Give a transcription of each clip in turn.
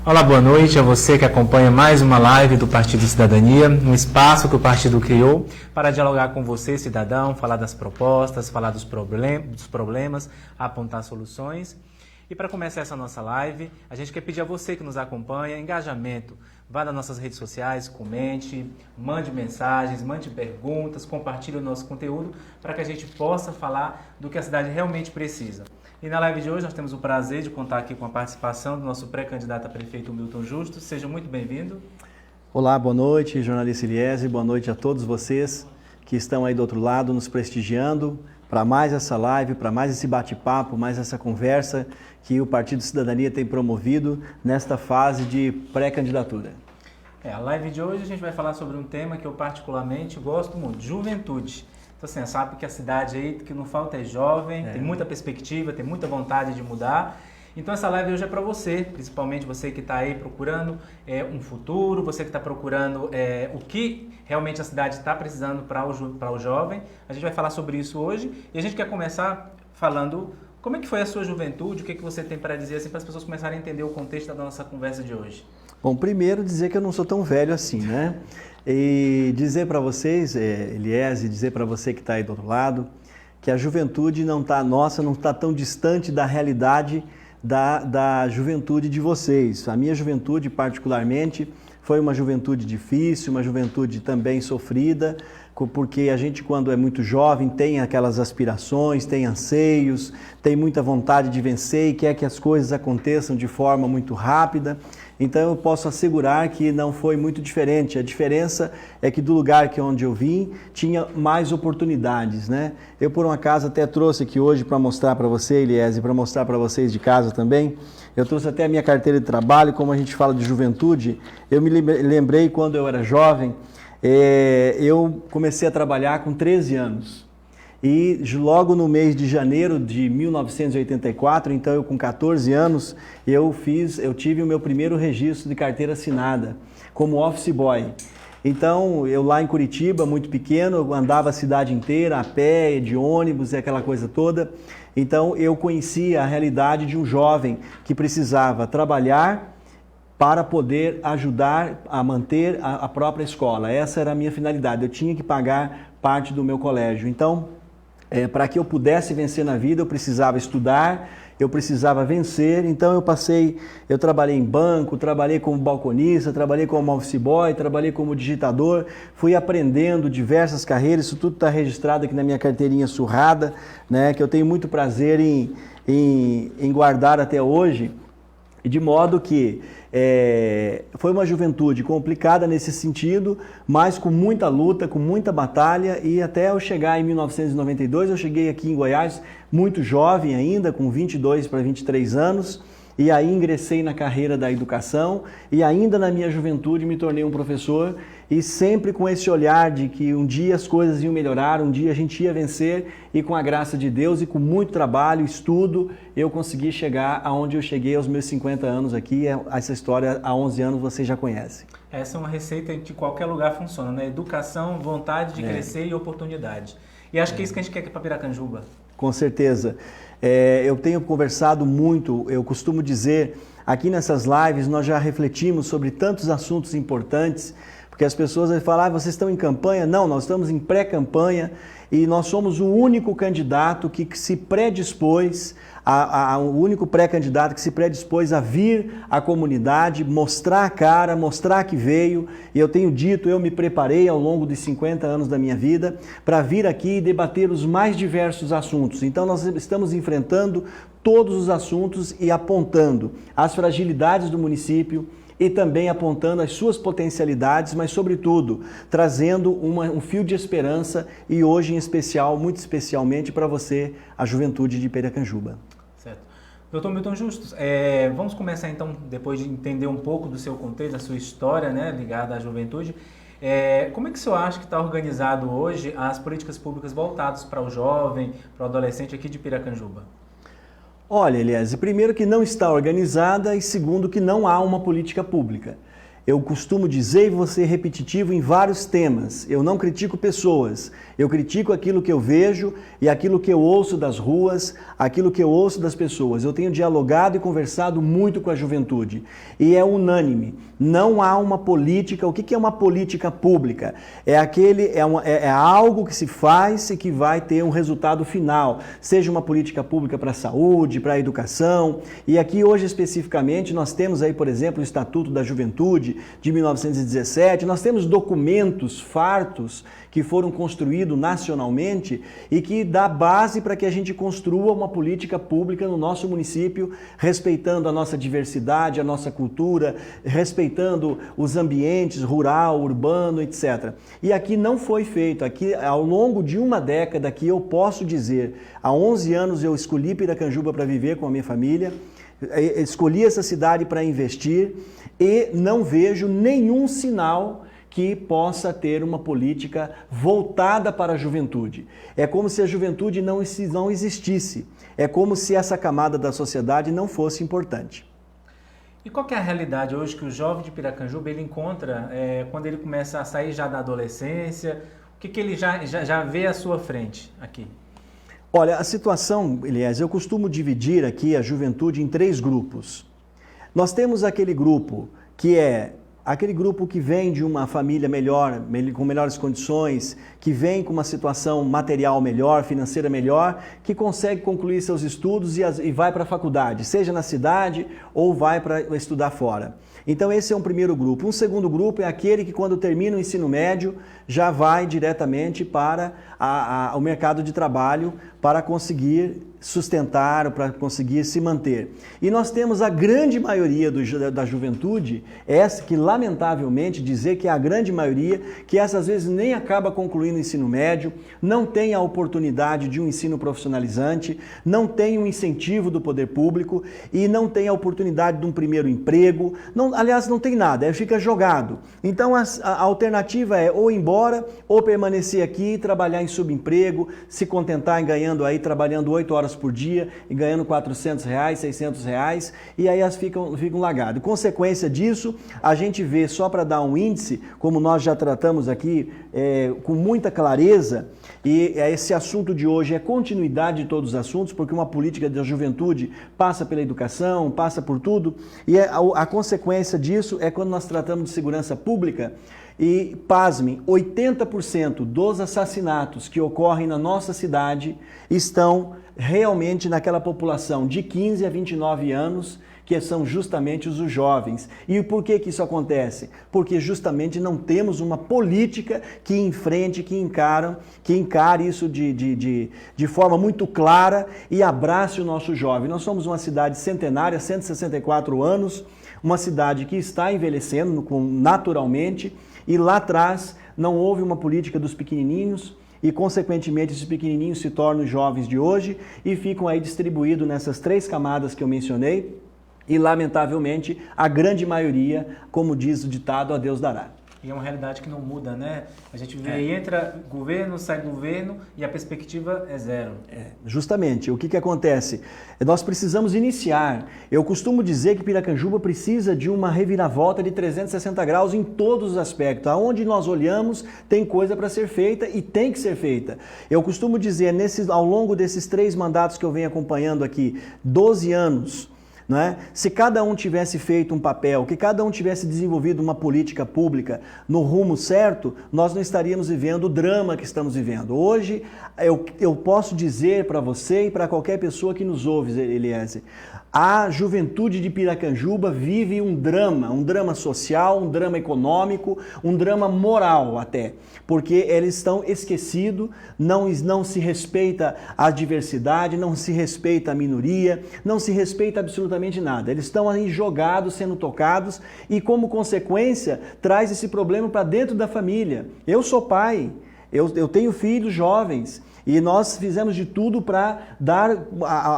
Olá, boa noite a você que acompanha mais uma live do Partido Cidadania, um espaço que o partido criou para dialogar com você, cidadão, falar das propostas, falar dos problemas, apontar soluções. E para começar essa nossa live, a gente quer pedir a você que nos acompanha engajamento. Vá nas nossas redes sociais, comente, mande mensagens, mande perguntas, compartilhe o nosso conteúdo para que a gente possa falar do que a cidade realmente precisa. E na live de hoje nós temos o prazer de contar aqui com a participação do nosso pré-candidato a prefeito Milton Justo. Seja muito bem-vindo. Olá, boa noite, jornalista Eliese, boa noite a todos vocês que estão aí do outro lado nos prestigiando para mais essa live, para mais esse bate-papo, mais essa conversa que o Partido Cidadania tem promovido nesta fase de pré-candidatura. A live de hoje a gente vai falar sobre um tema que eu particularmente gosto muito, juventude. Então, assim, sabe que a cidade aí, que não falta é jovem, tem muita perspectiva, tem muita vontade de mudar. Então, essa live hoje é para você, principalmente você que está aí procurando um futuro, você que está procurando o que realmente a cidade está precisando para o jovem. A gente vai falar sobre isso hoje e a gente quer começar falando como é que foi a sua juventude, o que você tem para dizer assim, para as pessoas começarem a entender o contexto da nossa conversa de hoje. Bom, primeiro dizer que eu não sou tão velho assim, né? E dizer para vocês, Eliese, dizer para você que está aí do outro lado, que a juventude não está tão distante da realidade da juventude de vocês. A minha juventude, particularmente, foi uma juventude difícil, uma juventude também sofrida, porque a gente, quando é muito jovem, tem aquelas aspirações, tem anseios, tem muita vontade de vencer e quer que as coisas aconteçam de forma muito rápida. Então eu posso assegurar que não foi muito diferente. A diferença é que do lugar onde eu vim, tinha mais oportunidades, né? Eu, por um acaso, até trouxe aqui hoje para mostrar para você, Eliese, para mostrar para vocês de casa também. Eu trouxe até a minha carteira de trabalho, como a gente fala de juventude. Eu me lembrei quando eu era jovem, eu comecei a trabalhar com 13 anos. E logo no mês de janeiro de 1984, então eu com 14 anos, eu tive o meu primeiro registro de carteira assinada como office boy. Então eu lá em Curitiba, muito pequeno, eu andava a cidade inteira a pé, de ônibus e aquela coisa toda. Então eu conhecia a realidade de um jovem que precisava trabalhar para poder ajudar a manter a própria escola. Essa era a minha finalidade, eu tinha que pagar parte do meu colégio. Então, para que eu pudesse vencer na vida, eu precisava estudar, eu precisava vencer. Então eu trabalhei em banco, trabalhei como balconista, trabalhei como office boy, trabalhei como digitador, fui aprendendo diversas carreiras, isso tudo está registrado aqui na minha carteirinha surrada, né, que eu tenho muito prazer em guardar até hoje. De modo que foi uma juventude complicada nesse sentido, mas com muita luta, com muita batalha, e até eu chegar em 1992, eu cheguei aqui em Goiás muito jovem ainda, com 22 para 23 anos, e aí ingressei na carreira da educação e ainda na minha juventude me tornei um professor e sempre com esse olhar de que um dia as coisas iam melhorar, um dia a gente ia vencer e com a graça de Deus e com muito trabalho, estudo, eu consegui chegar aonde eu cheguei aos meus 50 anos aqui. Essa história há 11 anos vocês já conhecem. Essa é uma receita que de qualquer lugar funciona, né? Educação, vontade de crescer e oportunidade. E acho que é isso que a gente quer aqui para Piracanjuba. Com certeza. Eu tenho conversado muito, eu costumo dizer, aqui nessas lives nós já refletimos sobre tantos assuntos importantes, porque as pessoas vão falar, vocês estão em campanha? Não, nós estamos em pré-campanha e nós somos o único candidato que se predispôs, o único pré-candidato que se predispôs a vir à comunidade, mostrar a cara, mostrar que veio. E eu tenho dito, eu me preparei ao longo de 50 anos da minha vida para vir aqui e debater os mais diversos assuntos. Então nós estamos enfrentando todos os assuntos e apontando as fragilidades do município, e também apontando as suas potencialidades, mas sobretudo trazendo um fio de esperança e hoje em especial, muito especialmente para você, a juventude de Piracanjuba. Certo. Doutor Milton Justus, vamos começar então, depois de entender um pouco do seu contexto, da sua história, né, ligada à juventude. Como é que o senhor acha que está organizado hoje as políticas públicas voltadas para o jovem, para o adolescente aqui de Piracanjuba? Olha, Eliese, primeiro que não está organizada e segundo que não há uma política pública. Eu costumo dizer e vou ser repetitivo em vários temas. Eu não critico pessoas, eu critico aquilo que eu vejo e aquilo que eu ouço das ruas, aquilo que eu ouço das pessoas. Eu tenho dialogado e conversado muito com a juventude e é unânime. Não há uma política. O que é uma política pública? É algo que se faz e que vai ter um resultado final, seja uma política pública para a saúde, para a educação. E aqui hoje especificamente nós temos aí, por exemplo, o Estatuto da Juventude de 1917, nós temos documentos fartos que foram construídos nacionalmente e que dá base para que a gente construa uma política pública no nosso município, respeitando a nossa diversidade, a nossa cultura, respeitando os ambientes rural, urbano, etc. E aqui não foi feito. Aqui, ao longo de uma década, que eu posso dizer, há 11 anos eu escolhi Piracanjuba para viver com a minha família, escolhi essa cidade para investir e não vejo nenhum sinal que possa ter uma política voltada para a juventude. É como se a juventude não existisse. É como se essa camada da sociedade não fosse importante. E qual que é a realidade hoje que o jovem de Piracanjuba ele encontra quando ele começa a sair já da adolescência? O que ele já vê à sua frente aqui? Olha, a situação, Elias, eu costumo dividir aqui a juventude em 3 grupos. Nós temos aquele grupo que é aquele grupo que vem de uma família melhor, com melhores condições, que vem com uma situação material melhor, financeira melhor, que consegue concluir seus estudos e vai para a faculdade, seja na cidade ou vai para estudar fora. Então esse é um primeiro grupo. Um segundo grupo é aquele que quando termina o ensino médio já vai diretamente para o mercado de trabalho para conseguir sustentar, para conseguir se manter. E nós temos a grande maioria da juventude, essa que lamentavelmente dizer que é a grande maioria, que essas vezes nem acaba concluindo o ensino médio, não tem a oportunidade de um ensino profissionalizante, não tem um incentivo do poder público e não tem a oportunidade de um primeiro emprego, aliás, não tem nada, fica jogado. Então a alternativa é ou ir embora ou permanecer aqui, trabalhar em subemprego, se contentar em ganhando aí, trabalhando 8 horas por dia e ganhando R$400, R$600 e aí elas ficam largadas. Consequência disso, a gente vê, só para dar um índice, como nós já tratamos aqui com muita clareza, e esse assunto de hoje é continuidade de todos os assuntos, porque uma política da juventude passa pela educação, passa por tudo, e a consequência disso é quando nós tratamos de segurança pública. E, pasmem, 80% dos assassinatos que ocorrem na nossa cidade estão realmente naquela população de 15 a 29 anos, que são justamente os jovens. E por que isso acontece? Porque justamente não temos uma política que enfrente, que encare isso de forma muito clara e abrace o nosso jovem. Nós somos uma cidade centenária, 164 anos, uma cidade que está envelhecendo naturalmente, e lá atrás não houve uma política dos pequenininhos e, consequentemente, esses pequenininhos se tornam os jovens de hoje e ficam aí distribuídos nessas 3 camadas que eu mencionei e, lamentavelmente, a grande maioria, como diz o ditado, a Deus dará. E é uma realidade que não muda, né? A gente vê, entra governo, sai governo e a perspectiva é zero. Justamente. O que acontece? Nós precisamos iniciar. Eu costumo dizer que Piracanjuba precisa de uma reviravolta de 360 graus em todos os aspectos. Aonde nós olhamos, tem coisa para ser feita e tem que ser feita. Eu costumo dizer, ao longo desses 3 mandatos que eu venho acompanhando aqui, 12 anos, não é? Se cada um tivesse feito um papel, que cada um tivesse desenvolvido uma política pública no rumo certo, nós não estaríamos vivendo o drama que estamos vivendo. Hoje, eu posso dizer para você e para qualquer pessoa que nos ouve, Eliezer, a juventude de Piracanjuba vive um drama social, um drama econômico, um drama moral até, porque eles estão esquecidos, não se respeita a diversidade, não se respeita a minoria, não se respeita absolutamente nada. Eles estão aí jogados, sendo tocados e, como consequência, traz esse problema para dentro da família. Eu sou pai, eu tenho filhos jovens, e nós fizemos de tudo para dar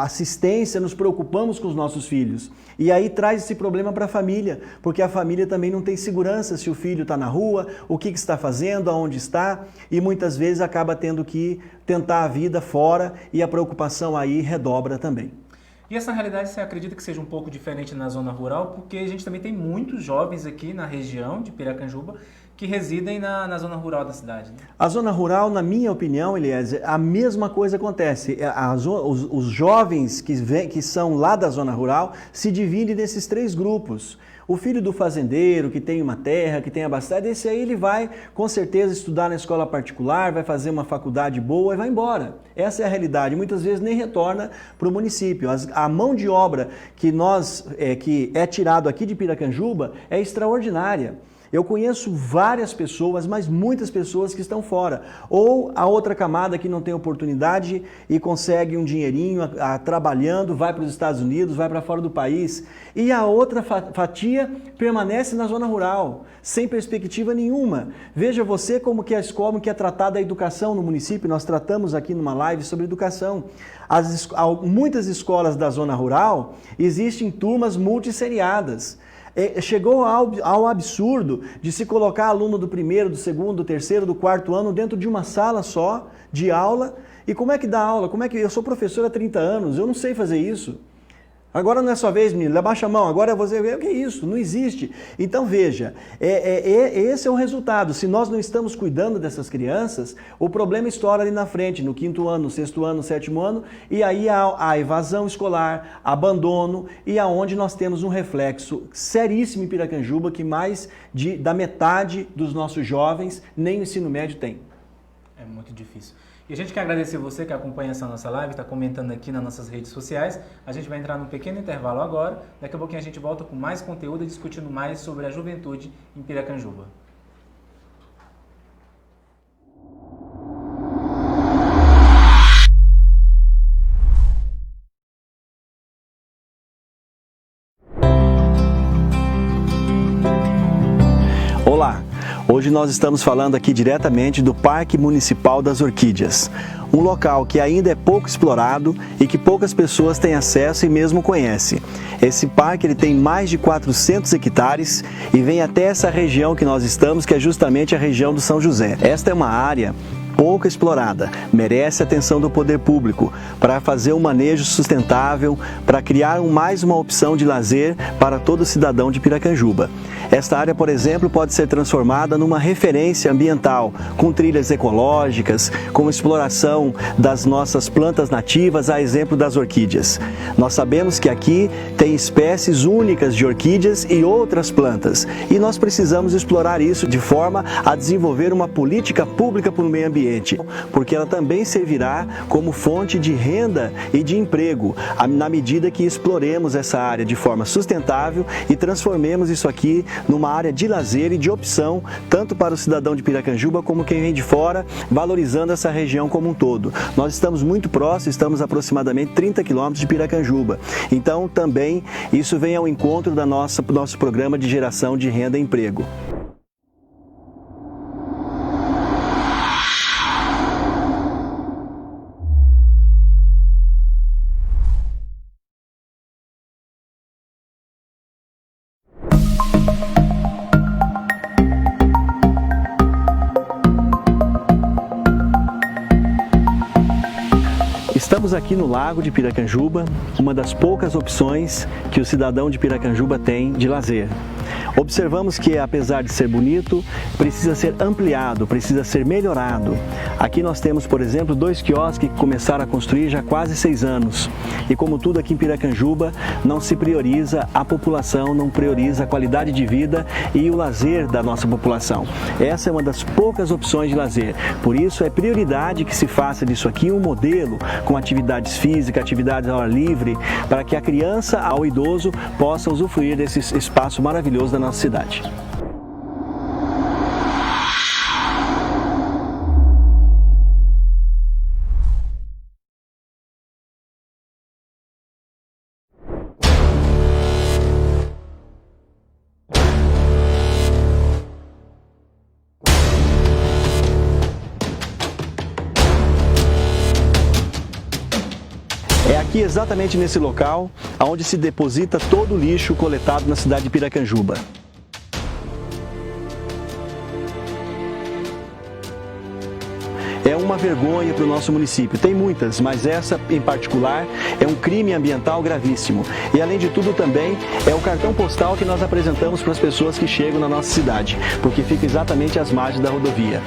assistência, nos preocupamos com os nossos filhos. E aí traz esse problema para a família, porque a família também não tem segurança se o filho está na rua, o que está fazendo, aonde está, e muitas vezes acaba tendo que tentar a vida fora e a preocupação aí redobra também. E essa realidade você acredita que seja um pouco diferente na zona rural? Porque a gente também tem muitos jovens aqui na região de Piracanjuba que residem na zona rural da cidade. Né? A zona rural, na minha opinião, Eliezer, a mesma coisa acontece. Os jovens que são lá da zona rural se dividem nesses 3 grupos. O filho do fazendeiro, que tem uma terra, que tem abastado, esse aí ele vai com certeza estudar na escola particular, vai fazer uma faculdade boa e vai embora. Essa é a realidade. Muitas vezes nem retorna para o município. A mão de obra que é tirado aqui de Piracanjuba é extraordinária. Eu conheço várias pessoas, mas muitas pessoas que estão fora. Ou a outra camada que não tem oportunidade e consegue um dinheirinho trabalhando, vai para os Estados Unidos, vai para fora do país. E a outra fatia permanece na zona rural, sem perspectiva nenhuma. Veja você como que é tratada a educação no município. Nós tratamos aqui numa live sobre educação. Muitas escolas da zona rural existem turmas multisseriadas. Chegou ao absurdo de se colocar aluno do 1º, do 2º, do 3º, do 4º ano dentro de uma sala só de aula. E como é que dá aula? Eu sou professor há 30 anos, eu não sei fazer isso. Agora não é sua vez, menino, abaixa a mão, agora você vê o que é isso, não existe. Então veja, esse é o resultado. Se nós não estamos cuidando dessas crianças, o problema estoura ali na frente, no 5º ano, no 6º ano, no 7º ano, e aí há a evasão escolar, abandono, e aonde nós temos um reflexo seríssimo em Piracanjuba, que mais da metade dos nossos jovens nem o ensino médio tem. É muito difícil. E a gente quer agradecer você que acompanha essa nossa live, está comentando aqui nas nossas redes sociais. A gente vai entrar num pequeno intervalo agora. Daqui a pouquinho a gente volta com mais conteúdo e discutindo mais sobre a juventude em Piracanjuba. Olá! Hoje nós estamos falando aqui diretamente do Parque Municipal das Orquídeas, um local que ainda é pouco explorado e que poucas pessoas têm acesso e mesmo conhecem. Esse parque ele tem mais de 400 hectares e vem até essa região que nós estamos, que é justamente a região do São José. Esta é uma área pouco explorada, merece a atenção do poder público para fazer um manejo sustentável, para criar mais uma opção de lazer para todo cidadão de Piracanjuba. Esta área, por exemplo, pode ser transformada numa referência ambiental, com trilhas ecológicas, com exploração das nossas plantas nativas, a exemplo das orquídeas. Nós sabemos que aqui tem espécies únicas de orquídeas e outras plantas, e nós precisamos explorar isso de forma a desenvolver uma política pública para o meio ambiente, porque ela também servirá como fonte de renda e de emprego, na medida que exploremos essa área de forma sustentável e transformemos isso aqui numa área de lazer e de opção, tanto para o cidadão de Piracanjuba como quem vem de fora, valorizando essa região como um todo. Nós estamos muito próximos, estamos aproximadamente 30 quilômetros de Piracanjuba. Então, também, isso vem ao encontro do nosso programa de geração de renda e emprego. Estamos aqui no Lago de Piracanjuba, uma das poucas opções que o cidadão de Piracanjuba tem de lazer. Observamos que, apesar de ser bonito, precisa ser ampliado, precisa ser melhorado. Aqui nós temos, por exemplo, 2 quiosques que começaram a construir já há quase 6 anos. E como tudo aqui em Piracanjuba, não se prioriza a população, não prioriza a qualidade de vida e o lazer da nossa população. Essa é uma das poucas opções de lazer. Por isso, é prioridade que se faça disso aqui um modelo com atividades físicas, atividades ao ar livre, para que a criança ao idoso possa usufruir desse espaço maravilhoso da nossa cidade. É aqui exatamente nesse local onde se deposita todo o lixo coletado na cidade de Piracanjuba. É uma vergonha para o nosso município. Tem muitas, mas essa em particular é um crime ambiental gravíssimo. E além de tudo também é o cartão postal que nós apresentamos para as pessoas que chegam na nossa cidade, porque fica exatamente às margens da rodovia.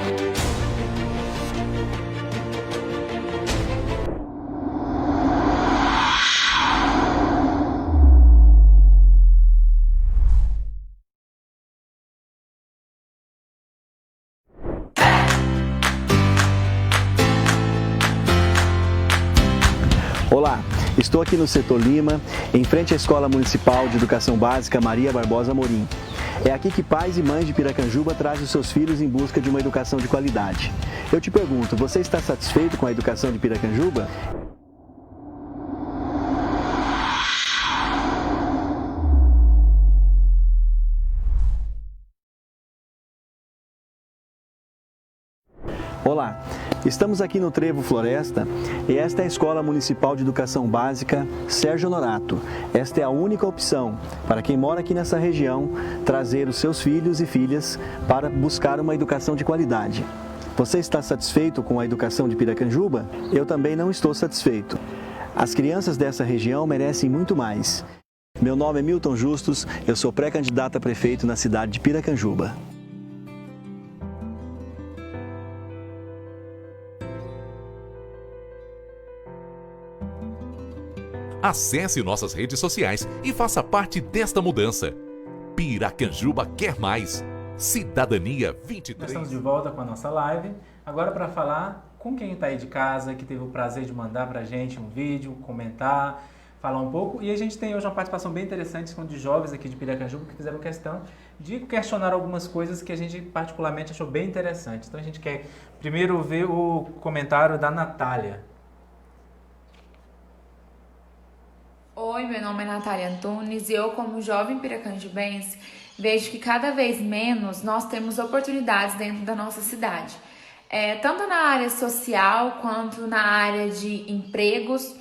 Olá, estou aqui no Setor Lima, em frente à Escola Municipal de Educação Básica Maria Barbosa Amorim. É aqui que pais e mães de Piracanjuba trazem os seus filhos em busca de uma educação de qualidade. Eu te pergunto, você está satisfeito com a educação de Piracanjuba? Olá, estamos aqui no Trevo Floresta e esta é a Escola Municipal de Educação Básica Sérgio Honorato. Esta é a única opção para quem mora aqui nessa região trazer os seus filhos e filhas para buscar uma educação de qualidade. Você está satisfeito com a educação de Piracanjuba? Eu também não estou satisfeito. As crianças dessa região merecem muito mais. Meu nome é Milton Justus, eu sou pré-candidato a prefeito na cidade de Piracanjuba. Acesse nossas redes sociais e faça parte desta mudança. Piracanjuba quer mais. Cidadania 23. Nós estamos de volta com a nossa live. Agora para falar com quem está aí de casa, que teve o prazer de mandar para a gente um vídeo, comentar, falar um pouco. E a gente tem hoje uma participação bem interessante de jovens aqui de Piracanjuba que fizeram questão de questionar algumas coisas que a gente particularmente achou bem interessante. Então a gente quer primeiro ver o comentário da Natália. Oi, meu nome é Natália Antunes e eu, como jovem piracanjubense, vejo que cada vez menos nós temos oportunidades dentro da nossa cidade. Tanto na área social quanto na área de empregos.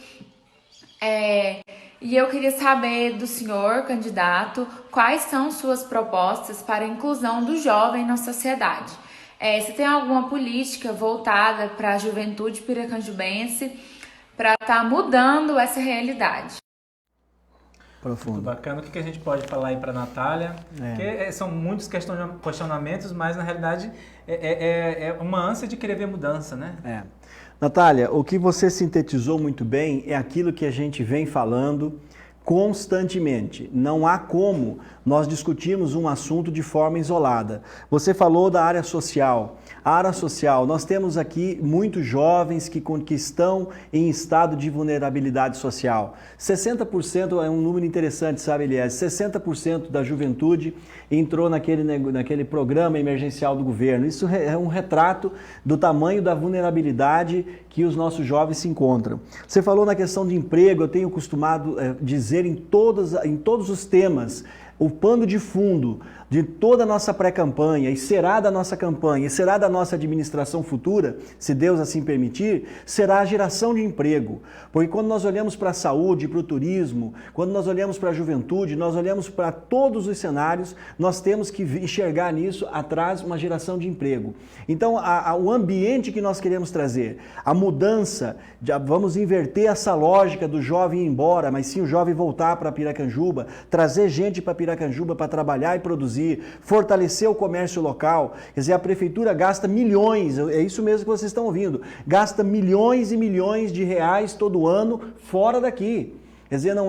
E eu queria saber do senhor candidato quais são suas propostas para a inclusão do jovem na sociedade. Se tem alguma política voltada para a juventude piracanjubense para estar mudando essa realidade. Profundo. Muito bacana. O que a gente pode falar aí para a Natália? Porque são muitos questionamentos, mas na realidade é uma ânsia de querer ver mudança, né? Natália, o que você sintetizou muito bem é aquilo que a gente vem falando constantemente. Não há como nós discutirmos um assunto de forma isolada. Você falou da área social. A área social, nós temos aqui muitos jovens que estão em estado de vulnerabilidade social. 60% é um número interessante, sabe, Elias? 60% da juventude entrou naquele programa emergencial do governo. Isso é um retrato do tamanho da vulnerabilidade que os nossos jovens se encontram. Você falou na questão de emprego, eu tenho costumado dizer em todos os temas, o pano de fundo de toda a nossa pré-campanha, e será da nossa campanha, e será da nossa administração futura, se Deus assim permitir, será a geração de emprego. Porque quando nós olhamos para a saúde, para o turismo, quando nós olhamos para a juventude, nós olhamos para todos os cenários, nós temos que enxergar nisso atrás uma geração de emprego. Então, o ambiente que nós queremos trazer, a mudança, vamos inverter essa lógica do jovem ir embora, mas sim o jovem voltar para Piracanjuba, trazer gente para Piracanjuba para trabalhar e produzir, fortalecer o comércio local. Quer dizer, a prefeitura gasta milhões, é isso mesmo que vocês estão ouvindo, gasta milhões e milhões de reais todo ano fora daqui. Quer dizer, não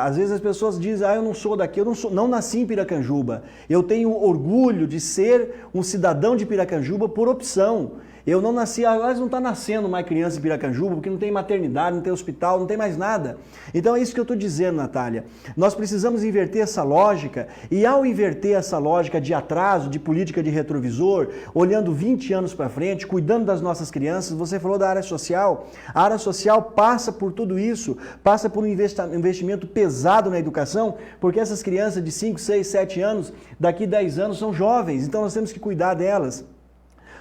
às vezes as pessoas dizem, eu não sou daqui, não nasci em Piracanjuba. Eu tenho orgulho de ser um cidadão de Piracanjuba por opção. Eu não nasci, aliás, não está nascendo mais criança em Piracanjuba, porque não tem maternidade, não tem hospital, não tem mais nada. Então é isso que eu estou dizendo, Natália. Nós precisamos inverter essa lógica, e ao inverter essa lógica de atraso, de política de retrovisor, olhando 20 anos para frente, cuidando das nossas crianças, você falou da área social. A área social passa por tudo isso, passa por um investimento pesado na educação, porque essas crianças de 5, 6, 7 anos, daqui 10 anos são jovens, então nós temos que cuidar delas.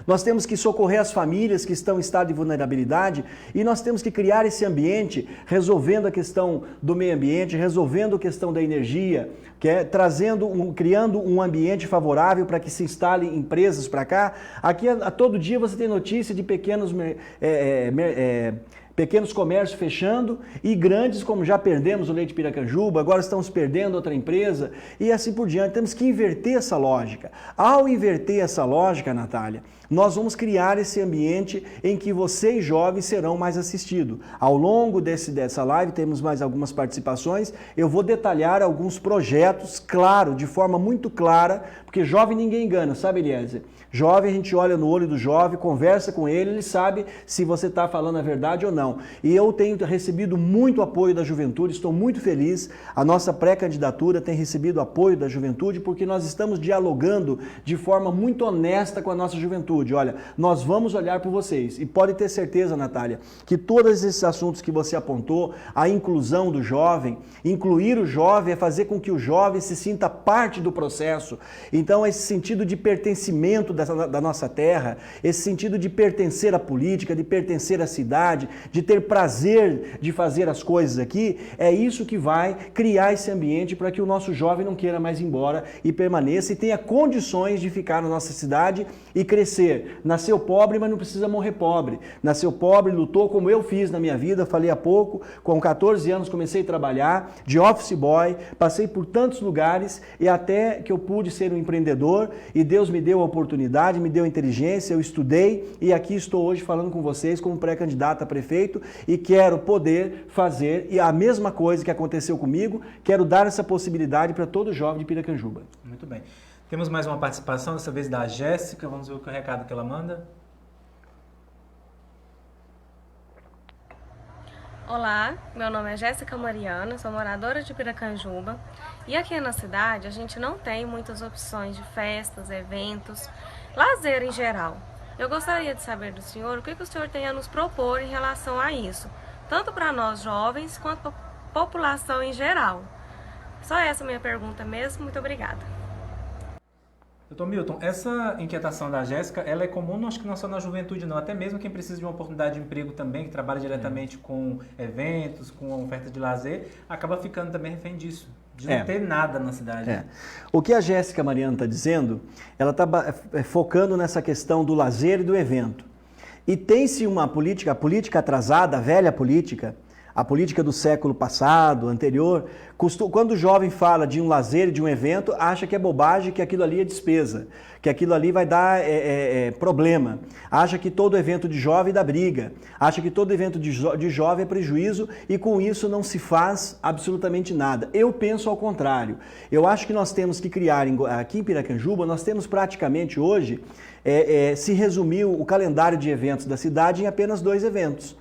Nós temos que socorrer as famílias que estão em estado de vulnerabilidade e nós temos que criar esse ambiente, resolvendo a questão do meio ambiente, resolvendo a questão da energia, que é criando um ambiente favorável para que se instalem empresas para cá. Aqui a todo dia você tem notícia de pequenos comércios fechando e grandes, como já perdemos o Leite Piracanjuba, agora estamos perdendo outra empresa e assim por diante. Temos que inverter essa lógica. Ao inverter essa lógica, Natália, nós vamos criar esse ambiente em que vocês jovens serão mais assistidos. Ao longo dessa live, temos mais algumas participações, eu vou detalhar alguns projetos, claro, de forma muito clara, porque jovem ninguém engana, sabe, Eliezer? Jovem, a gente olha no olho do jovem, conversa com ele, ele sabe se você está falando a verdade ou não. E eu tenho recebido muito apoio da juventude, estou muito feliz. A nossa pré-candidatura tem recebido apoio da juventude porque nós estamos dialogando de forma muito honesta com a nossa juventude. Olha, nós vamos olhar por vocês. E pode ter certeza, Natália, que todos esses assuntos que você apontou, a inclusão do jovem, incluir o jovem é fazer com que o jovem se sinta parte do processo. Então, esse sentido de pertencimento da nossa terra, esse sentido de pertencer à política, de pertencer à cidade, de ter prazer de fazer as coisas aqui, é isso que vai criar esse ambiente para que o nosso jovem não queira mais ir embora e permaneça e tenha condições de ficar na nossa cidade e crescer. Nasceu pobre, mas não precisa morrer pobre. Nasceu pobre, lutou como eu fiz na minha vida, falei há pouco, com 14 anos comecei a trabalhar de office boy, passei por tantos lugares e até que eu pude ser um empreendedor e Deus me deu a oportunidade, me deu inteligência, eu estudei e aqui estou hoje falando com vocês como pré-candidato a prefeito e quero poder fazer a mesma coisa que aconteceu comigo, quero dar essa possibilidade para todo jovem de Piracanjuba. Muito bem. Temos mais uma participação, dessa vez da Jéssica, vamos ver o recado que ela manda. Olá, meu nome é Jéssica Mariana, sou moradora de Piracanjuba e aqui na cidade a gente não tem muitas opções de festas, eventos, lazer em geral. Eu gostaria de saber do senhor o que o senhor tem a nos propor em relação a isso, tanto para nós jovens quanto para a população em geral. Só essa minha pergunta mesmo, muito obrigada. Doutor Milton, essa inquietação da Jéssica, ela é comum, acho que não só na juventude não, até mesmo quem precisa de uma oportunidade de emprego também, que trabalha diretamente com eventos, com oferta de lazer, acaba ficando também refém disso, de não ter nada na cidade. O que a Jéssica Mariana está dizendo, ela está focando nessa questão do lazer e do evento. E tem-se uma política, a política atrasada, a velha política, a política do século passado, anterior, quando o jovem fala de um lazer, de um evento, acha que é bobagem, que aquilo ali é despesa, que aquilo ali vai dar problema. Acha que todo evento de jovem dá briga, acha que todo evento de jovem é prejuízo e com isso não se faz absolutamente nada. Eu penso ao contrário. Eu acho que nós temos que criar, aqui em Piracanjuba, nós temos praticamente hoje, se resumiu o calendário de eventos da cidade em apenas 2 eventos.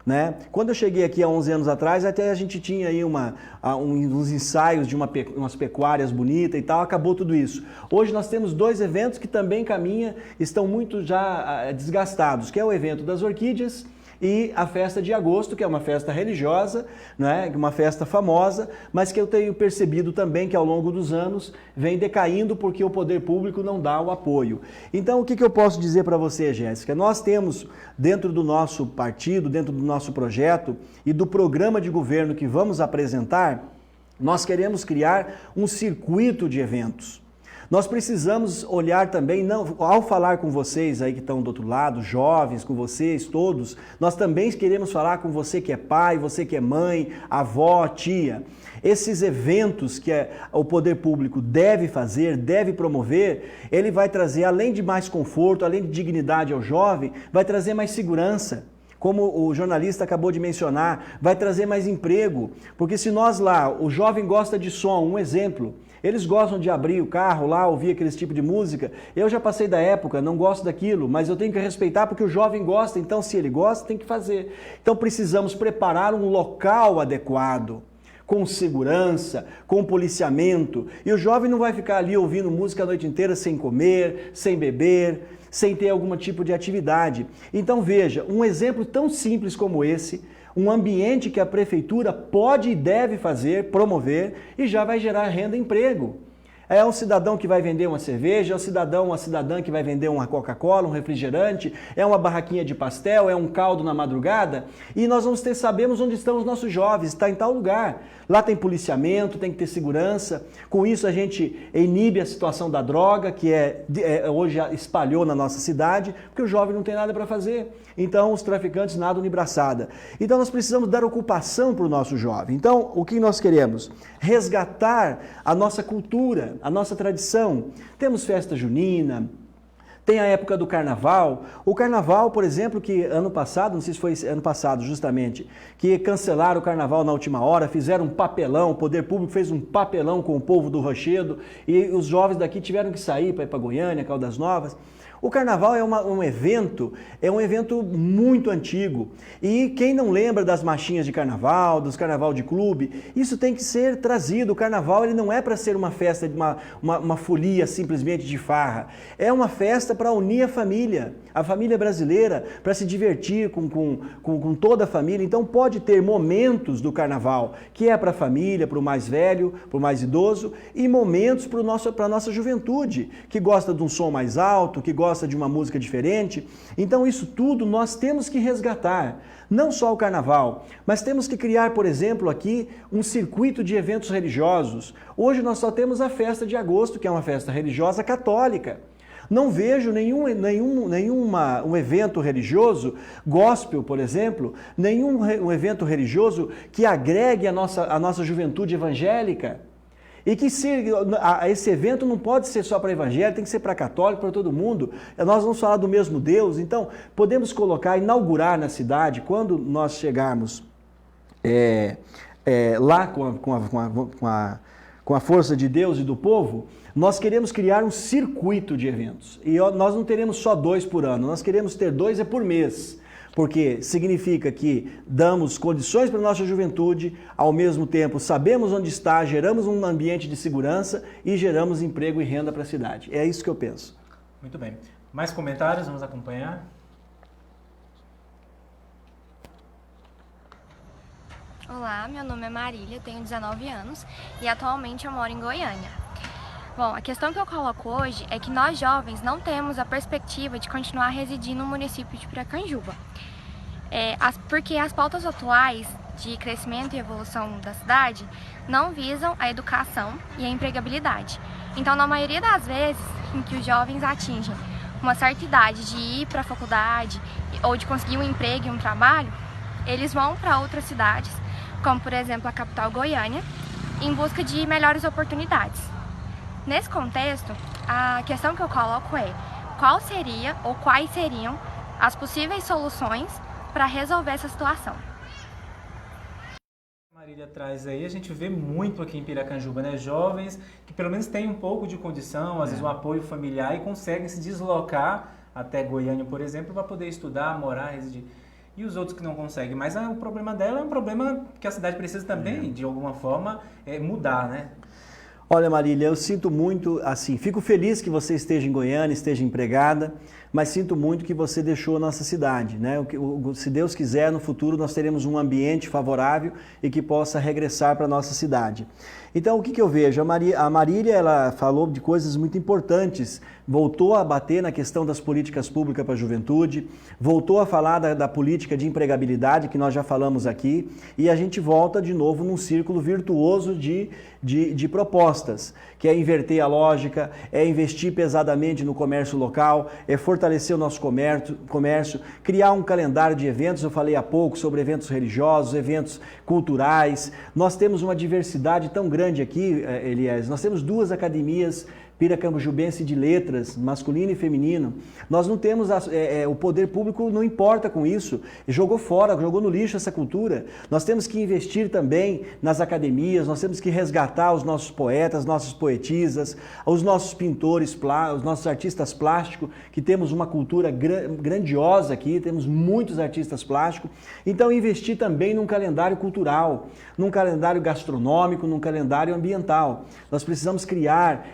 Né? Quando eu cheguei aqui há 11 anos atrás, até a gente tinha aí uns ensaios de umas pecuárias bonitas e tal, acabou tudo isso. Hoje nós temos 2 eventos que também estão muito já desgastados, que é o evento das orquídeas e a festa de agosto, que é uma festa religiosa, né? Uma festa famosa, mas que eu tenho percebido também que ao longo dos anos vem decaindo porque o poder público não dá o apoio. Então, o que eu posso dizer para você, Jéssica? Nós temos, dentro do nosso partido, dentro do nosso projeto e do programa de governo que vamos apresentar, nós queremos criar um circuito de eventos. Nós precisamos olhar também, ao falar com vocês aí que estão do outro lado, jovens, com vocês todos, nós também queremos falar com você que é pai, você que é mãe, avó, tia. Esses eventos que o poder público deve fazer, deve promover, ele vai trazer, além de mais conforto, além de dignidade ao jovem, vai trazer mais segurança. Como o jornalista acabou de mencionar, vai trazer mais emprego. Porque se nós lá, o jovem gosta de som, um exemplo, eles gostam de abrir o carro lá, ouvir aquele tipo de música. Eu já passei da época, não gosto daquilo, mas eu tenho que respeitar porque o jovem gosta, então se ele gosta, tem que fazer. Então precisamos preparar um local adequado, com segurança, com policiamento. E o jovem não vai ficar ali ouvindo música a noite inteira sem comer, sem beber, sem ter algum tipo de atividade. Então veja, um exemplo tão simples como esse, um ambiente que a prefeitura pode e deve fazer, promover, e já vai gerar renda e emprego. É um cidadão que vai vender uma cerveja, é um cidadão, uma cidadã que vai vender uma Coca-Cola, um refrigerante, é uma barraquinha de pastel, é um caldo na madrugada. E nós sabemos onde estão os nossos jovens, está em tal lugar. Lá tem policiamento, tem que ter segurança. Com isso a gente inibe a situação da droga, que hoje espalhou na nossa cidade, porque o jovem não tem nada para fazer. Então os traficantes nadam de braçada. Então nós precisamos dar ocupação para o nosso jovem. Então o que nós queremos? Resgatar a nossa cultura, a nossa tradição. Temos festa junina, tem a época do carnaval. O carnaval, por exemplo, que ano passado, não sei se foi ano passado justamente, que cancelaram o carnaval na última hora, fizeram um papelão, o poder público fez um papelão com o povo do Rochedo e os jovens daqui tiveram que sair para ir para Goiânia, Caldas Novas. O carnaval é um evento muito antigo. E quem não lembra das marchinhas de carnaval, dos carnaval de clube, isso tem que ser trazido. O carnaval ele não é para ser uma festa, uma folia simplesmente de farra. É uma festa para unir a família brasileira, para se divertir com toda a família. Então pode ter momentos do carnaval que é para a família, para o mais velho, para o mais idoso, e momentos para a nossa juventude, que gosta de um som mais alto, que gosta de uma música diferente. Então isso tudo nós temos que resgatar, não só o carnaval, mas temos que criar, por exemplo, aqui um circuito de eventos religiosos. Hoje nós só temos a festa de agosto, que é uma festa religiosa católica. Não vejo nenhum evento religioso, gospel, por exemplo, nenhum evento religioso que agregue a nossa juventude evangélica. E que esse evento não pode ser só para evangélico, tem que ser para católico, para todo mundo. Nós vamos falar do mesmo Deus, então podemos inaugurar na cidade, quando nós chegarmos lá com a força de Deus e do povo, nós queremos criar um circuito de eventos. E nós não teremos só 2 por ano, nós queremos ter 2 por mês. Porque significa que damos condições para a nossa juventude, ao mesmo tempo sabemos onde está, geramos um ambiente de segurança e geramos emprego e renda para a cidade. É isso que eu penso. Muito bem. Mais comentários? Vamos acompanhar. Olá, meu nome é Marília, tenho 19 anos e atualmente eu moro em Goiânia. Bom, a questão que eu coloco hoje é que nós jovens não temos a perspectiva de continuar residindo no município de Piracanjuba. Porque as pautas atuais de crescimento e evolução da cidade não visam a educação e a empregabilidade. Então, na maioria das vezes em que os jovens atingem uma certa idade de ir para a faculdade ou de conseguir um emprego e um trabalho, eles vão para outras cidades, como por exemplo a capital Goiânia, em busca de melhores oportunidades. Nesse contexto, a questão que eu coloco é qual seria ou quais seriam as possíveis soluções para resolver essa situação. A Marília traz aí, a gente vê muito aqui em Piracanjuba, né? Jovens que pelo menos têm um pouco de condição, às vezes um apoio familiar e conseguem se deslocar até Goiânia, por exemplo, para poder estudar, morar, residir. E os outros que não conseguem. Mas o problema dela é um problema que a cidade precisa também, de alguma forma, mudar, né? Olha, Marília, eu sinto muito, assim, fico feliz que você esteja em Goiânia, esteja empregada, mas sinto muito que você deixou a nossa cidade, né? Se Deus quiser, no futuro nós teremos um ambiente favorável e que possa regressar para a nossa cidade. Então, o que eu vejo? A Marília, ela falou de coisas muito importantes, voltou a bater na questão das políticas públicas para a juventude, voltou a falar da política de empregabilidade, que nós já falamos aqui, e a gente volta de novo num círculo virtuoso de propostas, que é inverter a lógica, é investir pesadamente no comércio local, é fortalecer o nosso comércio, criar um calendário de eventos, eu falei há pouco sobre eventos religiosos, eventos culturais. Nós temos uma diversidade tão grande aqui, Elias, nós temos 2 academias piracambujubense de letras, masculino e feminino. Nós não temos, o poder público não importa com isso, jogou fora, jogou no lixo essa cultura. Nós temos que investir também nas academias, nós temos que resgatar os nossos poetas, nossas poetisas, os nossos pintores, os nossos artistas plásticos, que temos uma cultura grandiosa aqui, temos muitos artistas plásticos. Então investir também num calendário cultural, num calendário gastronômico, num calendário ambiental. Nós precisamos criar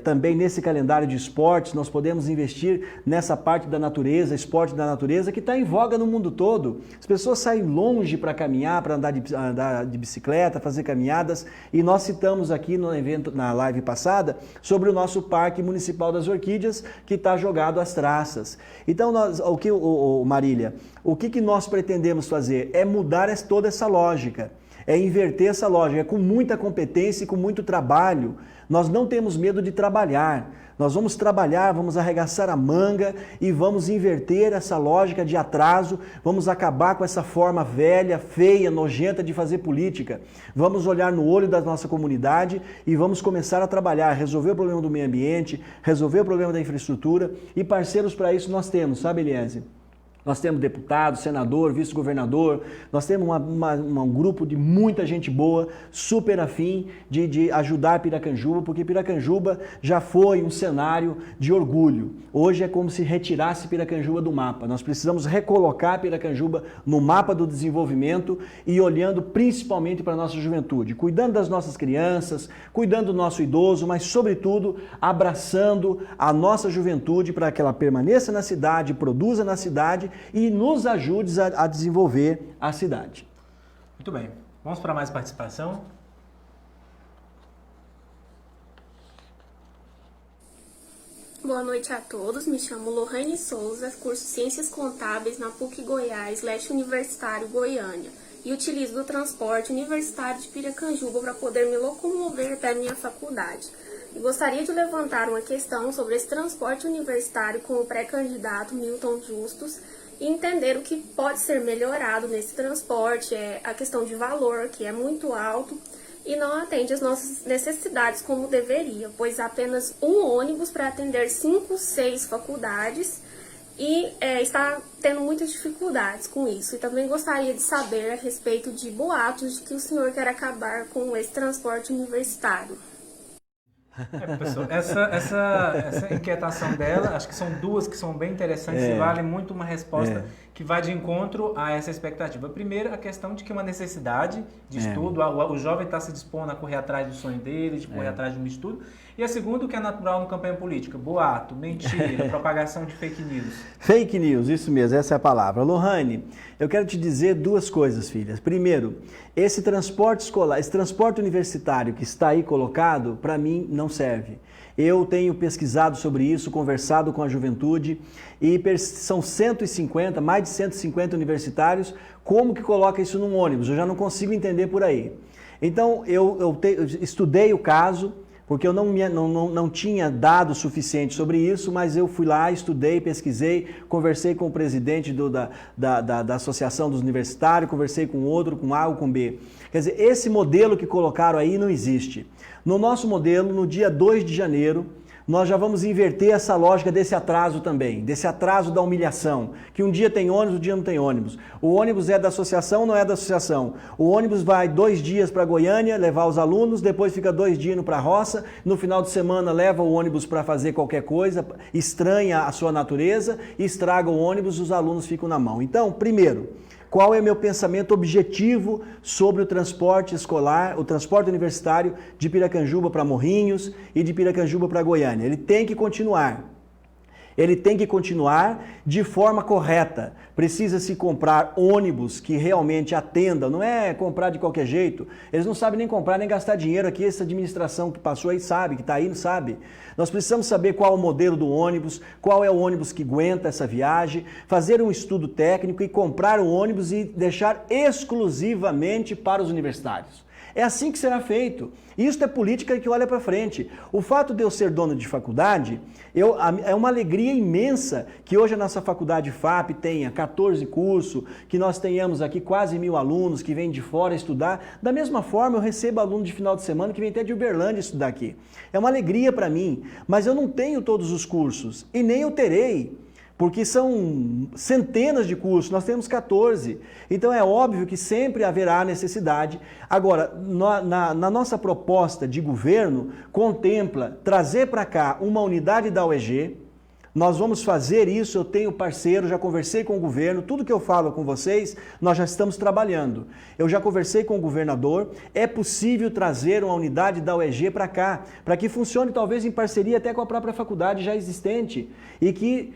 também nesse calendário de esportes, nós podemos investir nessa parte da natureza, esporte da natureza, que está em voga no mundo todo. As pessoas saem longe para caminhar, para andar de bicicleta, fazer caminhadas, e nós citamos aqui no evento, na live passada, sobre o nosso Parque Municipal das Orquídeas, que está jogado às traças. Então, Marília, o que nós pretendemos fazer? É mudar toda essa lógica, é inverter essa lógica, com muita competência e com muito trabalho. Nós não temos medo de trabalhar, nós vamos trabalhar, vamos arregaçar a manga e vamos inverter essa lógica de atraso, vamos acabar com essa forma velha, feia, nojenta de fazer política. Vamos olhar no olho da nossa comunidade e vamos começar a trabalhar, resolver o problema do meio ambiente, resolver o problema da infraestrutura, e parceiros para isso nós temos, sabe, Eliese? Nós temos deputado, senador, vice-governador, nós temos um grupo de muita gente boa, super afim de ajudar Piracanjuba, porque Piracanjuba já foi um cenário de orgulho. Hoje é como se retirasse Piracanjuba do mapa. Nós precisamos recolocar Piracanjuba no mapa do desenvolvimento e olhando principalmente para a nossa juventude, cuidando das nossas crianças, cuidando do nosso idoso, mas sobretudo abraçando a nossa juventude para que ela permaneça na cidade, produza na cidade e nos ajude a desenvolver a cidade. Muito bem. Vamos para mais participação? Boa noite a todos, me chamo Lohane Souza, curso Ciências Contábeis na PUC Goiás, Leste Universitário, Goiânia, e utilizo do transporte universitário de Piracanjuba para poder me locomover até a minha faculdade. E gostaria de levantar uma questão sobre esse transporte universitário com o pré-candidato Milton Justus e entender o que pode ser melhorado nesse transporte, a questão de valor, que é muito alto, e não atende às nossas necessidades como deveria, pois há apenas um ônibus para atender 5, 6 faculdades e está tendo muitas dificuldades com isso. E também gostaria de saber a respeito de boatos de que o senhor quer acabar com esse transporte universitário. Professor, essa inquietação dela, acho que são duas que são bem interessantes e vale muito uma resposta que vai de encontro a essa expectativa. Primeiro, a questão de que uma necessidade de estudo, o jovem está se dispondo a correr atrás do sonho dele, de correr atrás de um estudo. E a segunda, o que é natural no campanha política, boato, mentira, propagação de fake news. Fake news, isso mesmo, essa é a palavra. Lohane, eu quero te dizer duas coisas, filhas. Primeiro, esse transporte escolar, esse transporte universitário que está aí colocado, para mim não serve. Eu tenho pesquisado sobre isso, conversado com a juventude e são 150, mais de 150 universitários. Como que coloca isso num ônibus? Eu já não consigo entender por aí. Então, eu estudei o caso, porque eu não tinha dados suficientes sobre isso, mas eu fui lá, estudei, pesquisei, conversei com o presidente da Associação dos Universitários, conversei com outro, com A ou com B. Quer dizer, esse modelo que colocaram aí não existe. No nosso modelo, no dia 2 de janeiro, nós já vamos inverter essa lógica desse atraso também, desse atraso da humilhação, que um dia tem ônibus, um dia não tem ônibus. O ônibus é da associação ou não é da associação? O ônibus vai 2 dias para Goiânia levar os alunos, depois fica 2 dias indo para a roça, no final de semana leva o ônibus para fazer qualquer coisa, estranha a sua natureza, estraga o ônibus, os alunos ficam na mão. Então, primeiro, qual é o meu pensamento objetivo sobre o transporte escolar, o transporte universitário de Piracanjuba para Morrinhos e de Piracanjuba para Goiânia? Ele tem que continuar. Ele tem que continuar de forma correta. Precisa-se comprar ônibus que realmente atendam, não é comprar de qualquer jeito. Eles não sabem nem comprar, nem gastar dinheiro aqui. Essa administração que passou aí sabe, que está aí não sabe. Nós precisamos saber qual é o modelo do ônibus, qual é o ônibus que aguenta essa viagem, fazer um estudo técnico e comprar o ônibus e deixar exclusivamente para os universitários. É assim que será feito. Isso é política que olha para frente. O fato de eu ser dono de faculdade, é uma alegria imensa que hoje a nossa faculdade FAP tenha 14 cursos, que nós tenhamos aqui quase 1000 alunos que vêm de fora estudar. Da mesma forma, eu recebo aluno de final de semana que vem até de Uberlândia estudar aqui. É uma alegria para mim, mas eu não tenho todos os cursos e nem eu terei. Porque são centenas de cursos, nós temos 14. Então é óbvio que sempre haverá necessidade. Agora, na nossa proposta de governo, contempla trazer para cá uma unidade da UEG, Nós vamos fazer isso, eu tenho parceiro, já conversei com o governo, tudo que eu falo com vocês, nós já estamos trabalhando. Eu já conversei com o governador, é possível trazer uma unidade da UEG para cá, para que funcione talvez em parceria até com a própria faculdade já existente e que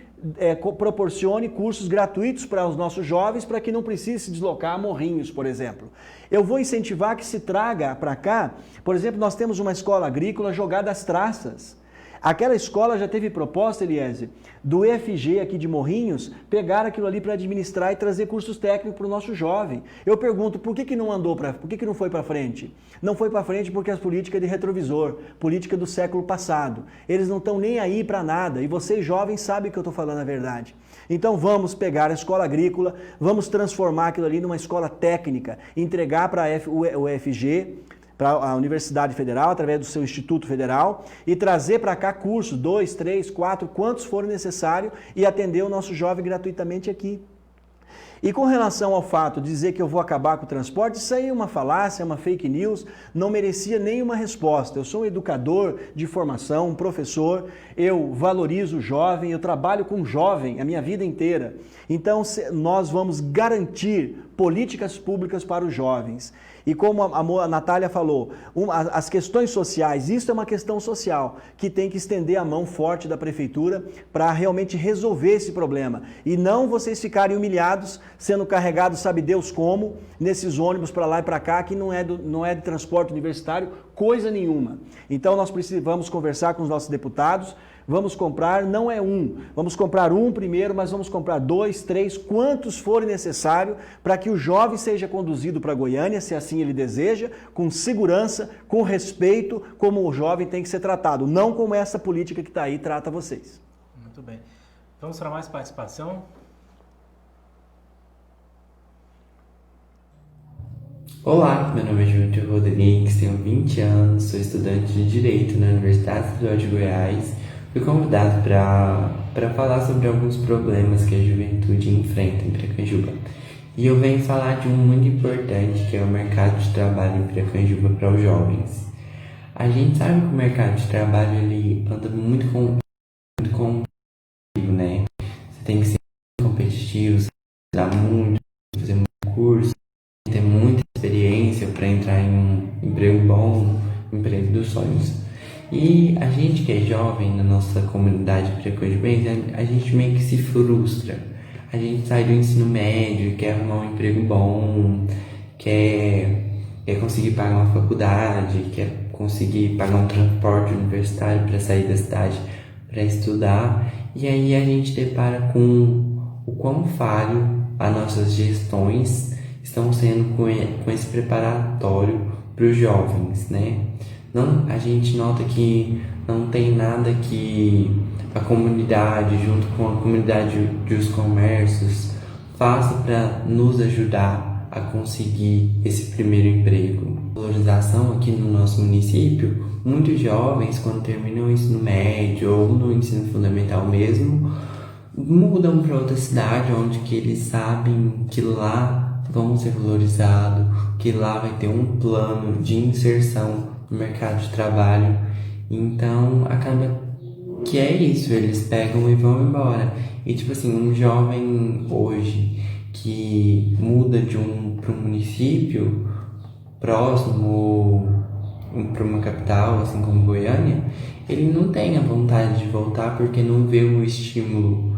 proporcione cursos gratuitos para os nossos jovens, para que não precise se deslocar a Morrinhos, por exemplo. Eu vou incentivar que se traga para cá, por exemplo, nós temos uma escola agrícola jogada às traças. Aquela escola já teve proposta, Eliese, do EFG aqui de Morrinhos, pegar aquilo ali para administrar e trazer cursos técnicos para o nosso jovem. Eu pergunto, por que não andou por que não foi para frente? Não foi para frente porque as políticas de retrovisor, política do século passado. Eles não estão nem aí para nada e vocês jovens sabem que eu estou falando a verdade. Então vamos pegar a escola agrícola, vamos transformar aquilo ali numa escola técnica, entregar para o EFG, para a Universidade Federal, através do seu Instituto Federal, e trazer para cá cursos, 2, 3, 4, quantos forem necessários, e atender o nosso jovem gratuitamente aqui. E com relação ao fato de dizer que eu vou acabar com o transporte, isso aí é uma falácia, é uma fake news, não merecia nenhuma resposta. Eu sou um educador de formação, um professor, eu valorizo o jovem, eu trabalho com jovem a minha vida inteira. Então nós vamos garantir políticas públicas para os jovens. E como a Natália falou, as questões sociais, isso é uma questão social, que tem que estender a mão forte da prefeitura para realmente resolver esse problema. E não vocês ficarem humilhados, sendo carregados, sabe Deus como, nesses ônibus para lá e para cá, que não é de transporte universitário, coisa nenhuma. Então nós precisamos conversar com os nossos deputados, vamos comprar, não é um, vamos comprar um primeiro, mas vamos comprar 2, 3, quantos forem necessário para que o jovem seja conduzido para Goiânia, se assim ele deseja, com segurança, com respeito, como o jovem tem que ser tratado, não como essa política que está aí trata vocês. Muito bem. Vamos para mais participação? Olá, meu nome é Júlio Rodrigues, tenho 20 anos, sou estudante de Direito na Universidade Estadual de Goiás. Fui convidado para falar sobre alguns problemas que a juventude enfrenta em Piracanjuba. E eu venho falar de um muito importante, que é o mercado de trabalho em Piracanjuba para os jovens. A gente sabe que o mercado de trabalho ele anda muito competitivo, né? Você tem que ser competitivo, estudar muito, fazer muito curso, ter muita experiência para entrar em um emprego bom, um emprego dos sonhos. E a gente que é jovem na nossa comunidade piracanjubense, a gente meio que se frustra. A gente sai do ensino médio, quer arrumar um emprego bom, quer conseguir pagar uma faculdade, quer conseguir pagar um transporte universitário para sair da cidade para estudar. E aí a gente depara com o quão falho as nossas gestões estão sendo com esse preparatório para os jovens, né? Não, a gente nota que não tem nada que a comunidade, junto com a comunidade dos comércios, faça para nos ajudar a conseguir esse primeiro emprego. A valorização aqui no nosso município, muitos jovens, quando terminam o ensino médio ou no ensino fundamental mesmo, mudam para outra cidade onde que eles sabem que lá vão ser valorizados, que lá vai ter um plano de inserção no mercado de trabalho. Então acaba que é isso, eles pegam e vão embora. E tipo assim, um jovem hoje que muda para um município próximo ou para uma capital, assim como Goiânia, ele não tem a vontade de voltar porque não vê o estímulo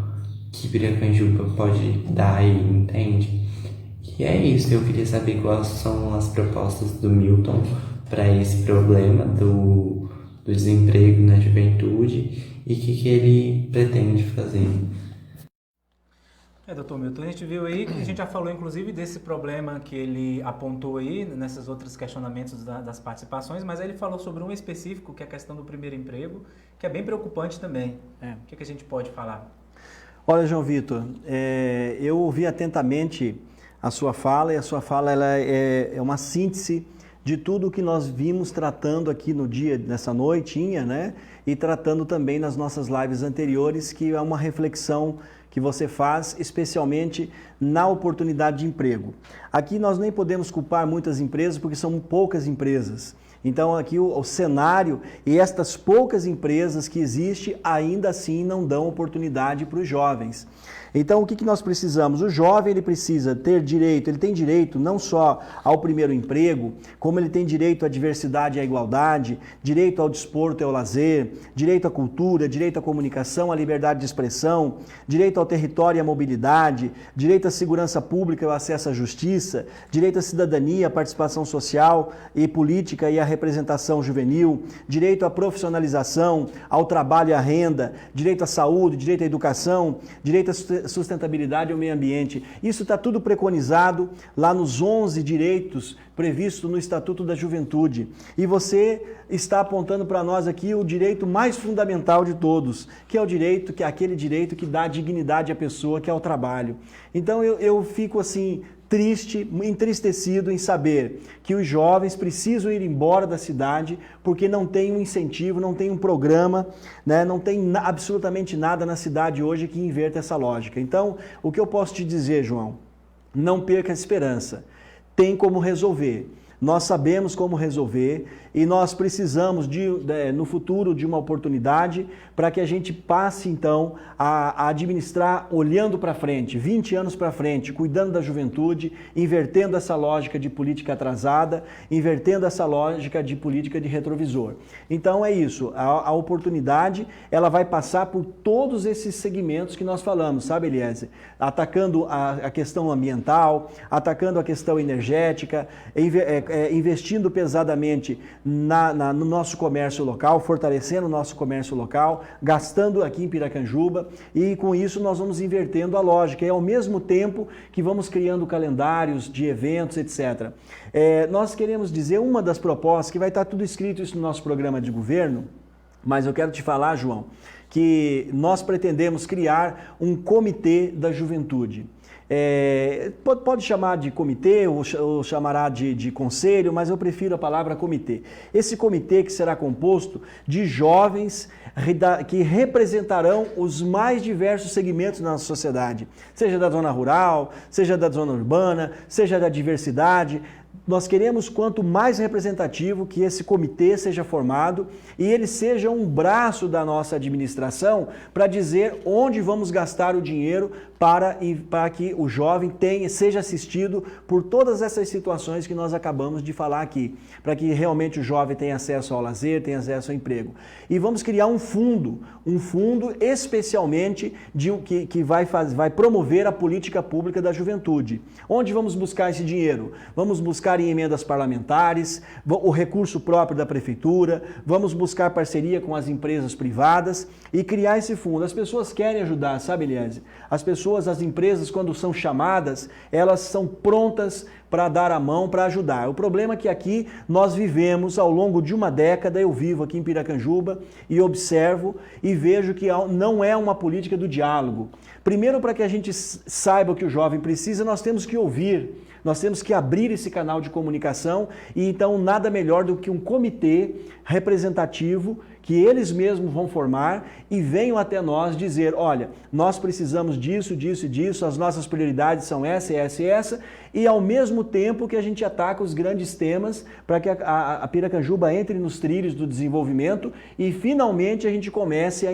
que Piracanjuba pode dar aí, entende? E é isso, eu queria saber quais são as propostas do Milton para esse problema do desemprego na juventude e o que ele pretende fazer. Doutor Milton, a gente viu aí, a gente já falou inclusive desse problema que ele apontou aí, nesses outros questionamentos das participações, mas aí ele falou sobre um específico, que é a questão do primeiro emprego, que é bem preocupante também. O que a gente pode falar? Olha, João Vitor, eu ouvi atentamente a sua fala, e a sua fala ela é uma síntese de tudo o que nós vimos tratando aqui no dia, nessa noitinha, né? E tratando também nas nossas lives anteriores, que é uma reflexão que você faz, especialmente na oportunidade de emprego. Aqui nós nem podemos culpar muitas empresas, porque são poucas empresas. Então aqui o cenário e estas poucas empresas que existem ainda assim não dão oportunidade para os jovens. Então o que nós precisamos? O jovem ele precisa ter direito, ele tem direito não só ao primeiro emprego, como ele tem direito à diversidade e à igualdade, direito ao desporto e ao lazer, direito à cultura, direito à comunicação, à liberdade de expressão, direito ao território e à mobilidade, direito à segurança pública e ao acesso à justiça, direito à cidadania, à participação social e política e à representação juvenil, direito à profissionalização, ao trabalho e à renda, direito à saúde, direito à educação, direito à sustentabilidade ao meio ambiente. Isso está tudo preconizado lá nos 11 direitos previstos no Estatuto da Juventude. E você está apontando para nós aqui o direito mais fundamental de todos, que é o direito, que é aquele direito que dá dignidade à pessoa, que é o trabalho. Então eu fico assim triste, entristecido em saber que os jovens precisam ir embora da cidade porque não tem um incentivo, não tem um programa, né? Não tem absolutamente nada na cidade hoje que inverta essa lógica. Então, o que eu posso te dizer, João? Não perca a esperança. Tem como resolver. Nós sabemos como resolver e nós precisamos, no futuro, de uma oportunidade para que a gente passe, então, a administrar olhando para frente, 20 anos para frente, cuidando da juventude, invertendo essa lógica de política atrasada, invertendo essa lógica de política de retrovisor. Então é isso, a oportunidade ela vai passar por todos esses segmentos que nós falamos, sabe, Eliezer? Atacando a questão ambiental, atacando a questão energética, investindo pesadamente no nosso comércio local, fortalecendo o nosso comércio local, gastando aqui em Piracanjuba e com isso nós vamos invertendo a lógica e ao mesmo tempo que vamos criando calendários de eventos, etc. Nós queremos dizer uma das propostas, que vai estar tudo escrito isso no nosso programa de governo, mas eu quero te falar, João, que nós pretendemos criar um comitê da juventude. Pode chamar de comitê ou chamará de conselho, mas eu prefiro a palavra comitê. Esse comitê que será composto de jovens que representarão os mais diversos segmentos da nossa sociedade, seja da zona rural, seja da zona urbana, seja da diversidade. Nós queremos quanto mais representativo que esse comitê seja formado e ele seja um braço da nossa administração para dizer onde vamos gastar o dinheiro para que o jovem seja assistido por todas essas situações que nós acabamos de falar aqui, para que realmente o jovem tenha acesso ao lazer, tenha acesso ao emprego. E vamos criar um fundo especialmente que vai promover a política pública da juventude. Onde vamos buscar esse dinheiro? Vamos buscar em emendas parlamentares, o recurso próprio da prefeitura, vamos buscar parceria com as empresas privadas e criar esse fundo. As pessoas querem ajudar, sabe, Eliezer? As empresas, quando são chamadas, elas são prontas para dar a mão, para ajudar. O problema é que aqui nós vivemos ao longo de uma década, eu vivo aqui em Piracanjuba e observo e vejo que não é uma política do diálogo. Primeiro, para que a gente saiba o que o jovem precisa, nós temos que ouvir. Nós temos que abrir esse canal de comunicação e então nada melhor do que um comitê representativo que eles mesmos vão formar e venham até nós dizer, olha, nós precisamos disso, disso e disso, as nossas prioridades são essa, essa e essa, e ao mesmo tempo que a gente ataca os grandes temas para que a Piracanjuba entre nos trilhos do desenvolvimento e finalmente a gente comece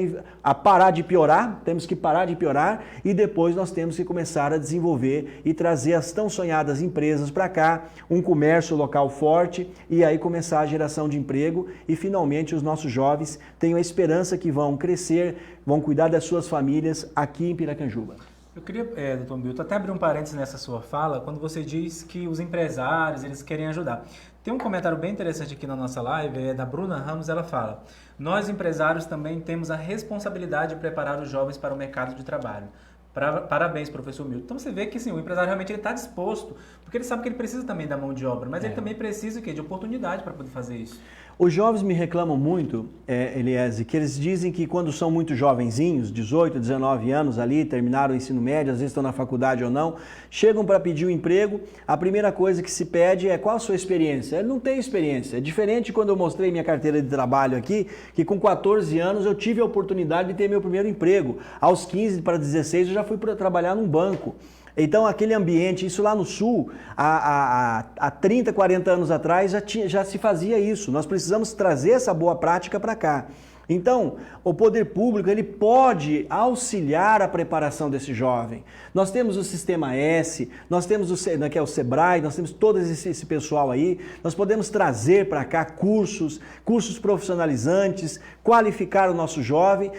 a parar de piorar, temos que parar de piorar e depois nós temos que começar a desenvolver e trazer as tão sonhadas empresas para cá, um comércio local forte e aí começar a geração de emprego e finalmente os nossos jovens tenham a esperança que vão crescer, vão cuidar das suas famílias aqui em Piracanjuba. Eu queria, doutor Milton, até abrir um parênteses nessa sua fala, quando você diz que os empresários, eles querem ajudar. Tem um comentário bem interessante aqui na nossa live, é da Bruna Ramos, ela fala: nós empresários também temos a responsabilidade de preparar os jovens para o mercado de trabalho. Parabéns, professor Milton. Então você vê que sim, o empresário realmente está disposto, porque ele sabe que ele precisa também da mão de obra, mas ele também precisa de oportunidade para poder fazer isso. Os jovens me reclamam muito, Eliezer, que eles dizem que quando são muito jovenzinhos, 18, 19 anos ali, terminaram o ensino médio, às vezes estão na faculdade ou não, chegam para pedir um emprego, a primeira coisa que se pede é qual a sua experiência? Ele não tem experiência. É diferente quando eu mostrei minha carteira de trabalho aqui, que com 14 anos eu tive a oportunidade de ter meu primeiro emprego. Aos 15 para 16 eu já fui para trabalhar num banco. Então, aquele ambiente, isso lá no Sul, há 30, 40 anos atrás, já se fazia isso. Nós precisamos trazer essa boa prática para cá. Então, o poder público, ele pode auxiliar a preparação desse jovem. Nós temos o Sistema S, nós temos que é o Sebrae, nós temos todo esse pessoal aí. Nós podemos trazer para cá cursos profissionalizantes, qualificar o nosso jovem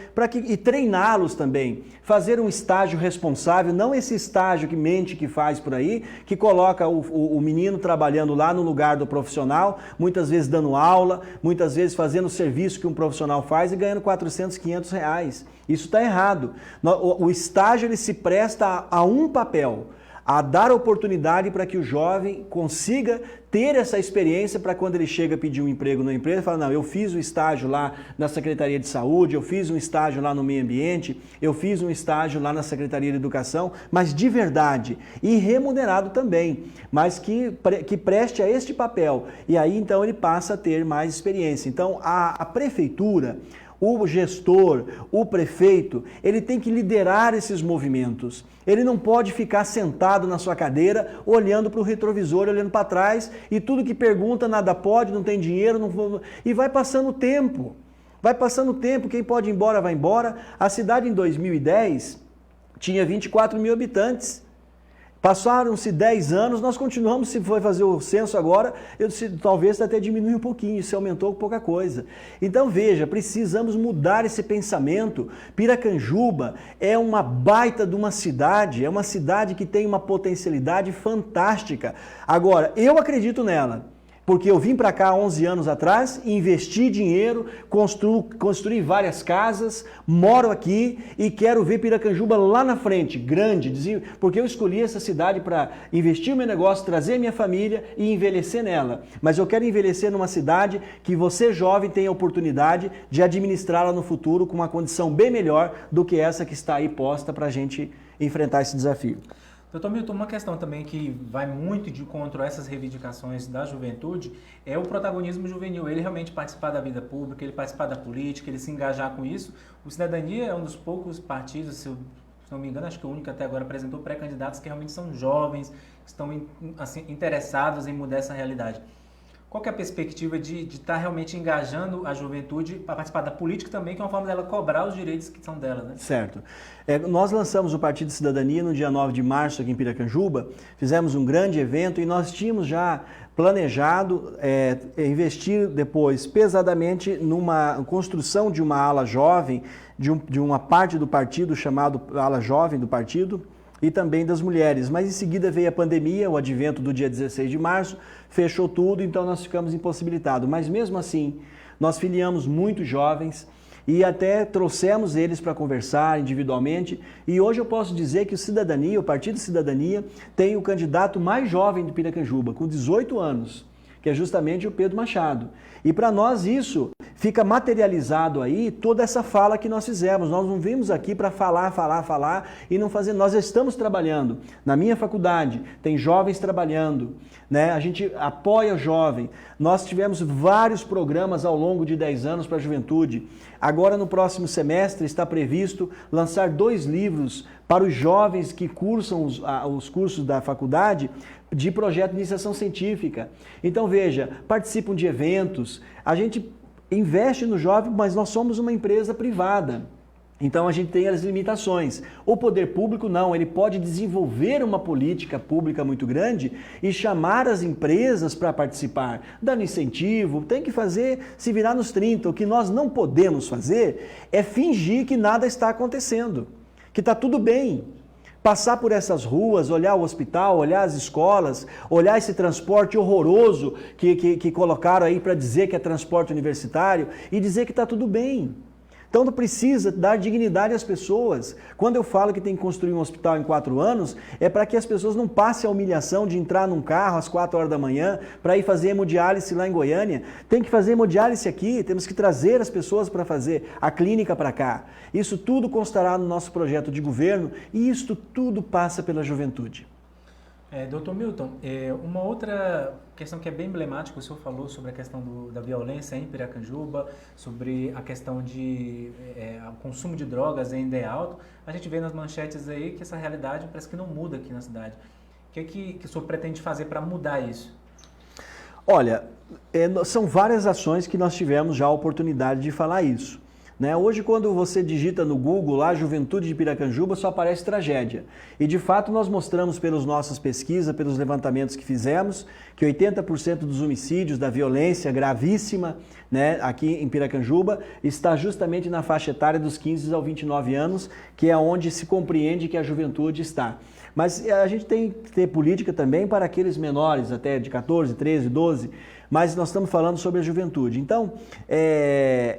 e treiná-los também. Fazer um estágio responsável, não esse estágio que mente que faz por aí, que coloca o menino trabalhando lá no lugar do profissional, muitas vezes dando aula, muitas vezes fazendo o serviço que um profissional faz e ganhando 400, 500 reais. Isso está errado. O estágio ele se presta a um papel, a dar oportunidade para que o jovem consiga ter essa experiência para quando ele chega a pedir um emprego na empresa, fala, não, eu fiz um estágio lá na Secretaria de Saúde, eu fiz um estágio lá no Meio Ambiente, eu fiz um estágio lá na Secretaria de Educação, mas de verdade, e remunerado também, mas que preste a este papel. E aí, então, ele passa a ter mais experiência. Então, a prefeitura, o gestor, o prefeito, ele tem que liderar esses movimentos. Ele não pode ficar sentado na sua cadeira, olhando para o retrovisor, olhando para trás, e tudo que pergunta, nada pode, não tem dinheiro, e vai passando o tempo. Vai passando o tempo, quem pode ir embora, vai embora. A cidade em 2010 tinha 24 mil habitantes. Passaram-se 10 anos, nós continuamos, se for fazer o censo agora, talvez até diminui um pouquinho, isso aumentou pouca coisa. Então veja, precisamos mudar esse pensamento. Piracanjuba é uma baita de uma cidade, é uma cidade que tem uma potencialidade fantástica. Agora, eu acredito nela. Porque eu vim para cá há 11 anos atrás, investi dinheiro, construí várias casas, moro aqui e quero ver Piracanjuba lá na frente, grande, porque eu escolhi essa cidade para investir o meu negócio, trazer a minha família e envelhecer nela. Mas eu quero envelhecer numa cidade que você, jovem, tenha a oportunidade de administrá-la no futuro com uma condição bem melhor do que essa que está aí posta para a gente enfrentar esse desafio. Doutor Milton, uma questão também que vai muito de encontro a essas reivindicações da juventude é o protagonismo juvenil. Ele realmente participar da vida pública, ele participar da política, ele se engajar com isso. O Cidadania é um dos poucos partidos, se não me engano, acho que o único que até agora apresentou pré-candidatos que realmente são jovens, que estão assim, interessados em mudar essa realidade. Qual que é a perspectiva de estar realmente engajando a juventude para participar da política também, que é uma forma dela cobrar os direitos que são dela, né? Certo. Nós lançamos o Partido Cidadania no dia 9 de março aqui em Piracanjuba, fizemos um grande evento e nós tínhamos já planejado investir depois pesadamente numa construção de uma ala jovem, de uma parte do partido chamado ala jovem do partido, e também das mulheres. Mas em seguida veio a pandemia, o advento do dia 16 de março, fechou tudo, então nós ficamos impossibilitados. Mas mesmo assim, nós filiamos muitos jovens e até trouxemos eles para conversar individualmente. E hoje eu posso dizer que o Partido Cidadania, tem o candidato mais jovem de Piracanjuba, com 18 anos, que é justamente o Pedro Machado. E para nós isso fica materializado aí toda essa fala que nós fizemos. Nós não vimos aqui para falar e não fazer. Nós estamos trabalhando. Na minha faculdade tem jovens trabalhando, né? A gente apoia o jovem. Nós tivemos vários programas ao longo de 10 anos para a juventude. Agora no próximo semestre está previsto lançar 2 livros para os jovens que cursam os cursos da faculdade de projeto de iniciação científica. Então veja, participam de eventos, a gente investe no jovem, mas nós somos uma empresa privada. Então a gente tem as limitações. O poder público não, ele pode desenvolver uma política pública muito grande e chamar as empresas para participar, dando incentivo, tem que se virar nos 30. O que nós não podemos fazer é fingir que nada está acontecendo, que está tudo bem. Passar por essas ruas, olhar o hospital, olhar as escolas, olhar esse transporte horroroso que colocaram aí para dizer que é transporte universitário e dizer que está tudo bem. Então não precisa dar dignidade às pessoas. Quando eu falo que tem que construir um hospital em 4 anos, é para que as pessoas não passem a humilhação de entrar num carro às 4 horas da manhã para ir fazer hemodiálise lá em Goiânia. Tem que fazer hemodiálise aqui, temos que trazer as pessoas para fazer a clínica para cá. Isso tudo constará no nosso projeto de governo e isso tudo passa pela juventude. Doutor Milton, uma outra questão que é bem emblemática, o senhor falou sobre a questão da violência em Piracanjuba, sobre a questão de o consumo de drogas ainda é alto. A gente vê nas manchetes aí que essa realidade parece que não muda aqui na cidade. O que o senhor pretende fazer para mudar isso? Olha, são várias ações que nós tivemos já a oportunidade de falar isso. Hoje, quando você digita no Google lá, Juventude de Piracanjuba, só aparece tragédia. E, de fato, nós mostramos pelas nossas pesquisas, pelos levantamentos que fizemos, que 80% dos homicídios, da violência gravíssima aqui em Piracanjuba, está justamente na faixa etária dos 15 aos 29 anos, que é onde se compreende que a juventude está. Mas a gente tem que ter política também para aqueles menores, até de 14, 13, 12, mas nós estamos falando sobre a juventude. Então,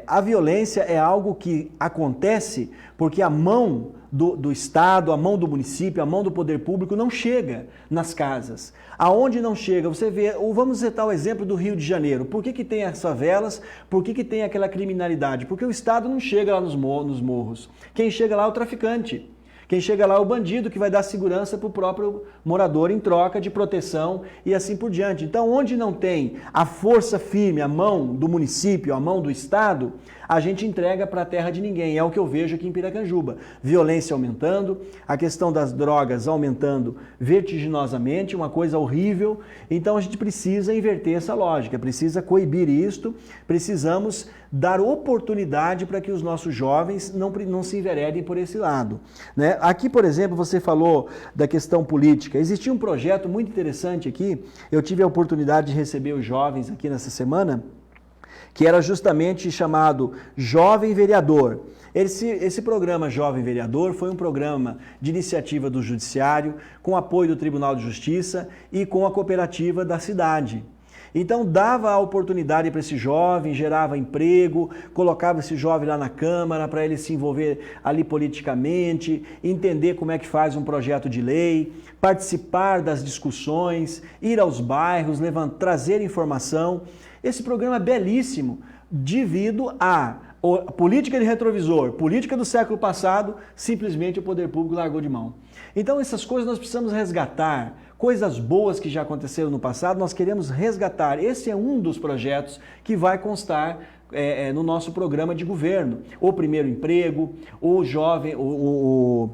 a violência é algo que acontece porque a mão do Estado, a mão do município, a mão do poder público não chega nas casas. Aonde não chega, você vê, vamos citar o exemplo do Rio de Janeiro. Por que tem as favelas? Por que tem aquela criminalidade? Porque o Estado não chega lá nos morros. Quem chega lá é o traficante. Quem chega lá é o bandido que vai dar segurança para o próprio morador em troca de proteção e assim por diante. Então, onde não tem a força firme, a mão do município, a mão do Estado, a gente entrega para a terra de ninguém. É o que eu vejo aqui em Piracanjuba. Violência aumentando, a questão das drogas aumentando vertiginosamente, uma coisa horrível. Então, a gente precisa inverter essa lógica, precisa coibir isto, precisamos dar oportunidade para que os nossos jovens não se enveredem por esse lado. Aqui, por exemplo, você falou da questão política. Existia um projeto muito interessante aqui, eu tive a oportunidade de receber os jovens aqui nessa semana, que era justamente chamado Jovem Vereador. Esse programa Jovem Vereador foi um programa de iniciativa do Judiciário, com apoio do Tribunal de Justiça e com a cooperativa da cidade. Então dava a oportunidade para esse jovem, gerava emprego, colocava esse jovem lá na Câmara para ele se envolver ali politicamente, entender como é que faz um projeto de lei, participar das discussões, ir aos bairros, trazer informação. Esse programa é belíssimo devido à política de retrovisor, política do século passado, simplesmente o poder público largou de mão. Então essas coisas nós precisamos resgatar. Coisas boas que já aconteceram no passado, nós queremos resgatar. Esse é um dos projetos que vai constar no nosso programa de governo. O primeiro emprego, o jovem, o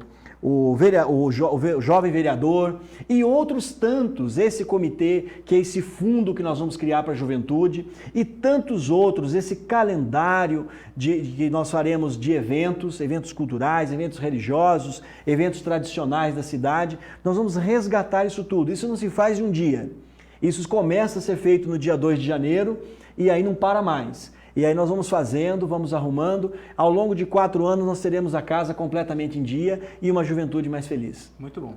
jovem vereador e outros tantos, esse comitê, que é esse fundo que nós vamos criar para a juventude e tantos outros, esse calendário que nós faremos de eventos culturais, eventos religiosos, eventos tradicionais da cidade. Nós vamos resgatar isso tudo. Isso não se faz em um dia. Isso começa a ser feito no dia 2 de janeiro e aí não para mais. E aí nós vamos fazendo, vamos arrumando. Ao longo de 4 anos nós teremos a casa completamente em dia e uma juventude mais feliz. Muito bom.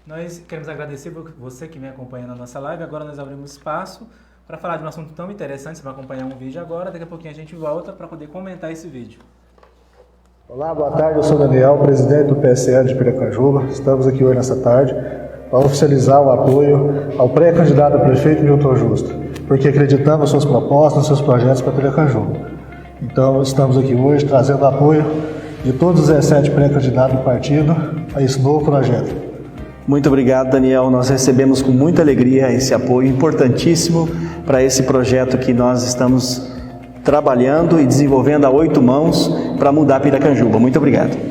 Nós queremos agradecer você que vem acompanhando a nossa live. Agora nós abrimos espaço para falar de um assunto tão interessante. Você vai acompanhar um vídeo agora, daqui a pouquinho a gente volta para poder comentar esse vídeo. Olá, boa tarde. Eu sou Daniel, presidente do PSL de Piracanjuba. Estamos aqui hoje nessa tarde para oficializar o apoio ao pré-candidato a prefeito Milton Justo, porque acreditamos nas suas propostas, nos seus projetos para Piracanjuba. Então, estamos aqui hoje trazendo apoio de todos os 17 pré-candidatos do partido a esse novo projeto. Muito obrigado, Daniel. Nós recebemos com muita alegria esse apoio importantíssimo para esse projeto que nós estamos trabalhando e desenvolvendo a 8 mãos para mudar Piracanjuba. Muito obrigado.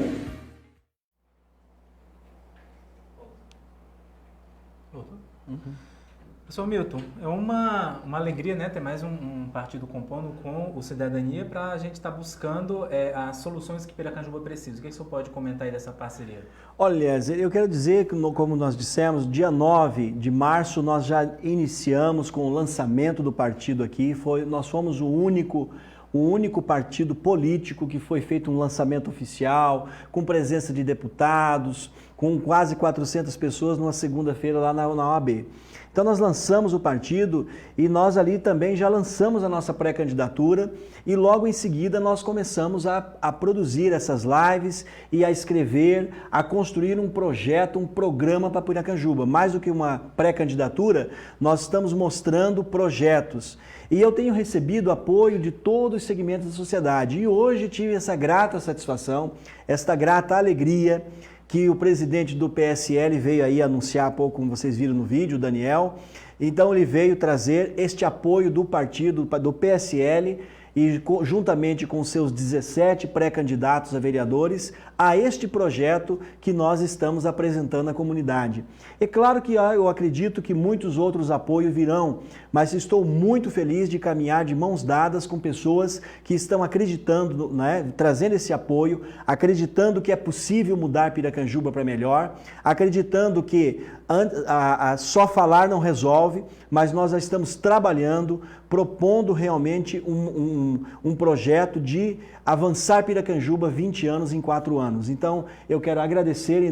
Professor Milton, é uma alegria, né, ter mais um partido compondo com o Cidadania para a gente estar buscando as soluções que Piracanjuba precisa. O que o senhor pode comentar aí dessa parceria? Olha, eu quero dizer que, como nós dissemos, dia 9 de março nós já iniciamos com o lançamento do partido aqui. Nós fomos o único partido político que foi feito um lançamento oficial, com presença de deputados, com quase 400 pessoas numa segunda-feira lá na OAB. Então nós lançamos o partido e nós ali também já lançamos a nossa pré-candidatura e logo em seguida nós começamos a produzir essas lives e a escrever, a construir um projeto, um programa para Piracanjuba. Mais do que uma pré-candidatura, nós estamos mostrando projetos. E eu tenho recebido apoio de todos os segmentos da sociedade. E hoje tive essa grata satisfação, esta grata alegria que o presidente do PSL veio aí anunciar há pouco, como vocês viram no vídeo, o Daniel. Então ele veio trazer este apoio do partido, do PSL, e juntamente com seus 17 pré-candidatos a vereadores, a este projeto que nós estamos apresentando à comunidade. É claro que eu acredito que muitos outros apoios virão, mas estou muito feliz de caminhar de mãos dadas com pessoas que estão acreditando, né, trazendo esse apoio, acreditando que é possível mudar Piracanjuba para melhor, acreditando que só falar não resolve, mas nós já estamos trabalhando, propondo realmente um projeto de avançar Piracanjuba 20 anos em 4 anos. Então, eu quero agradecer em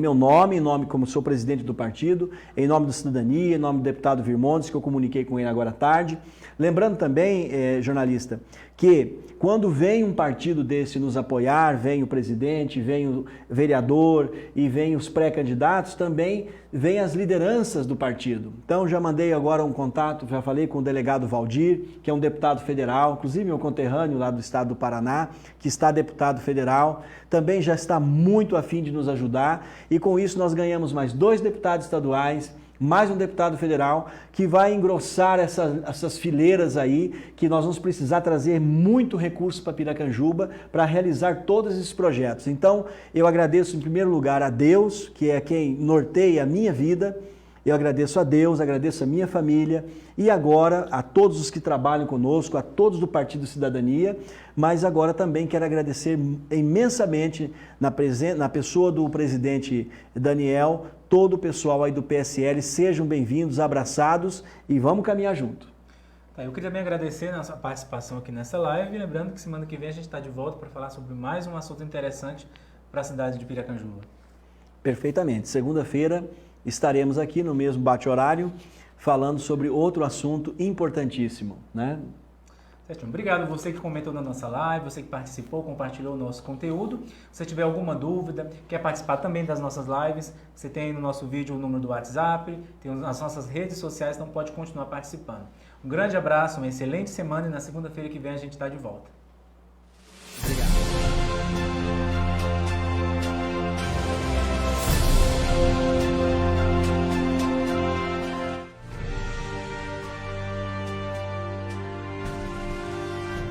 meu nome, como sou presidente do partido, em nome do Cidadania, em nome do deputado Virmontes, que eu comuniquei com ele agora à tarde. Lembrando também, jornalista, que quando vem um partido desse nos apoiar, vem o presidente, vem o vereador e vem os pré-candidatos, também vem as lideranças do partido. Então já mandei agora um contato, já falei com o delegado Valdir, que é um deputado federal, inclusive meu conterrâneo lá do estado do Paraná, que está deputado federal, também já está muito afim de nos ajudar, e com isso nós ganhamos mais 2 deputados estaduais, mais um deputado federal, que vai engrossar essas fileiras aí, que nós vamos precisar trazer muito recurso para Piracanjuba para realizar todos esses projetos. Então, eu agradeço em primeiro lugar a Deus, que é quem norteia a minha vida, eu agradeço a Deus, agradeço a minha família e agora a todos os que trabalham conosco, a todos do Partido Cidadania, mas agora também quero agradecer imensamente na pessoa do presidente Daniel, todo o pessoal aí do PSL, sejam bem-vindos, abraçados e vamos caminhar junto. Tá, eu queria também agradecer a nossa participação aqui nessa live, lembrando que semana que vem a gente está de volta para falar sobre mais um assunto interessante para a cidade de Piracanjuba. Perfeitamente. Segunda-feira estaremos aqui no mesmo bate-horário falando sobre outro assunto importantíssimo, né? Certo. Obrigado você que comentou na nossa live, você que participou, compartilhou o nosso conteúdo. Se você tiver alguma dúvida, quer participar também das nossas lives, você tem no nosso vídeo o número do WhatsApp, tem as nossas redes sociais, então pode continuar participando. Um grande abraço, uma excelente semana e na segunda-feira que vem a gente está de volta.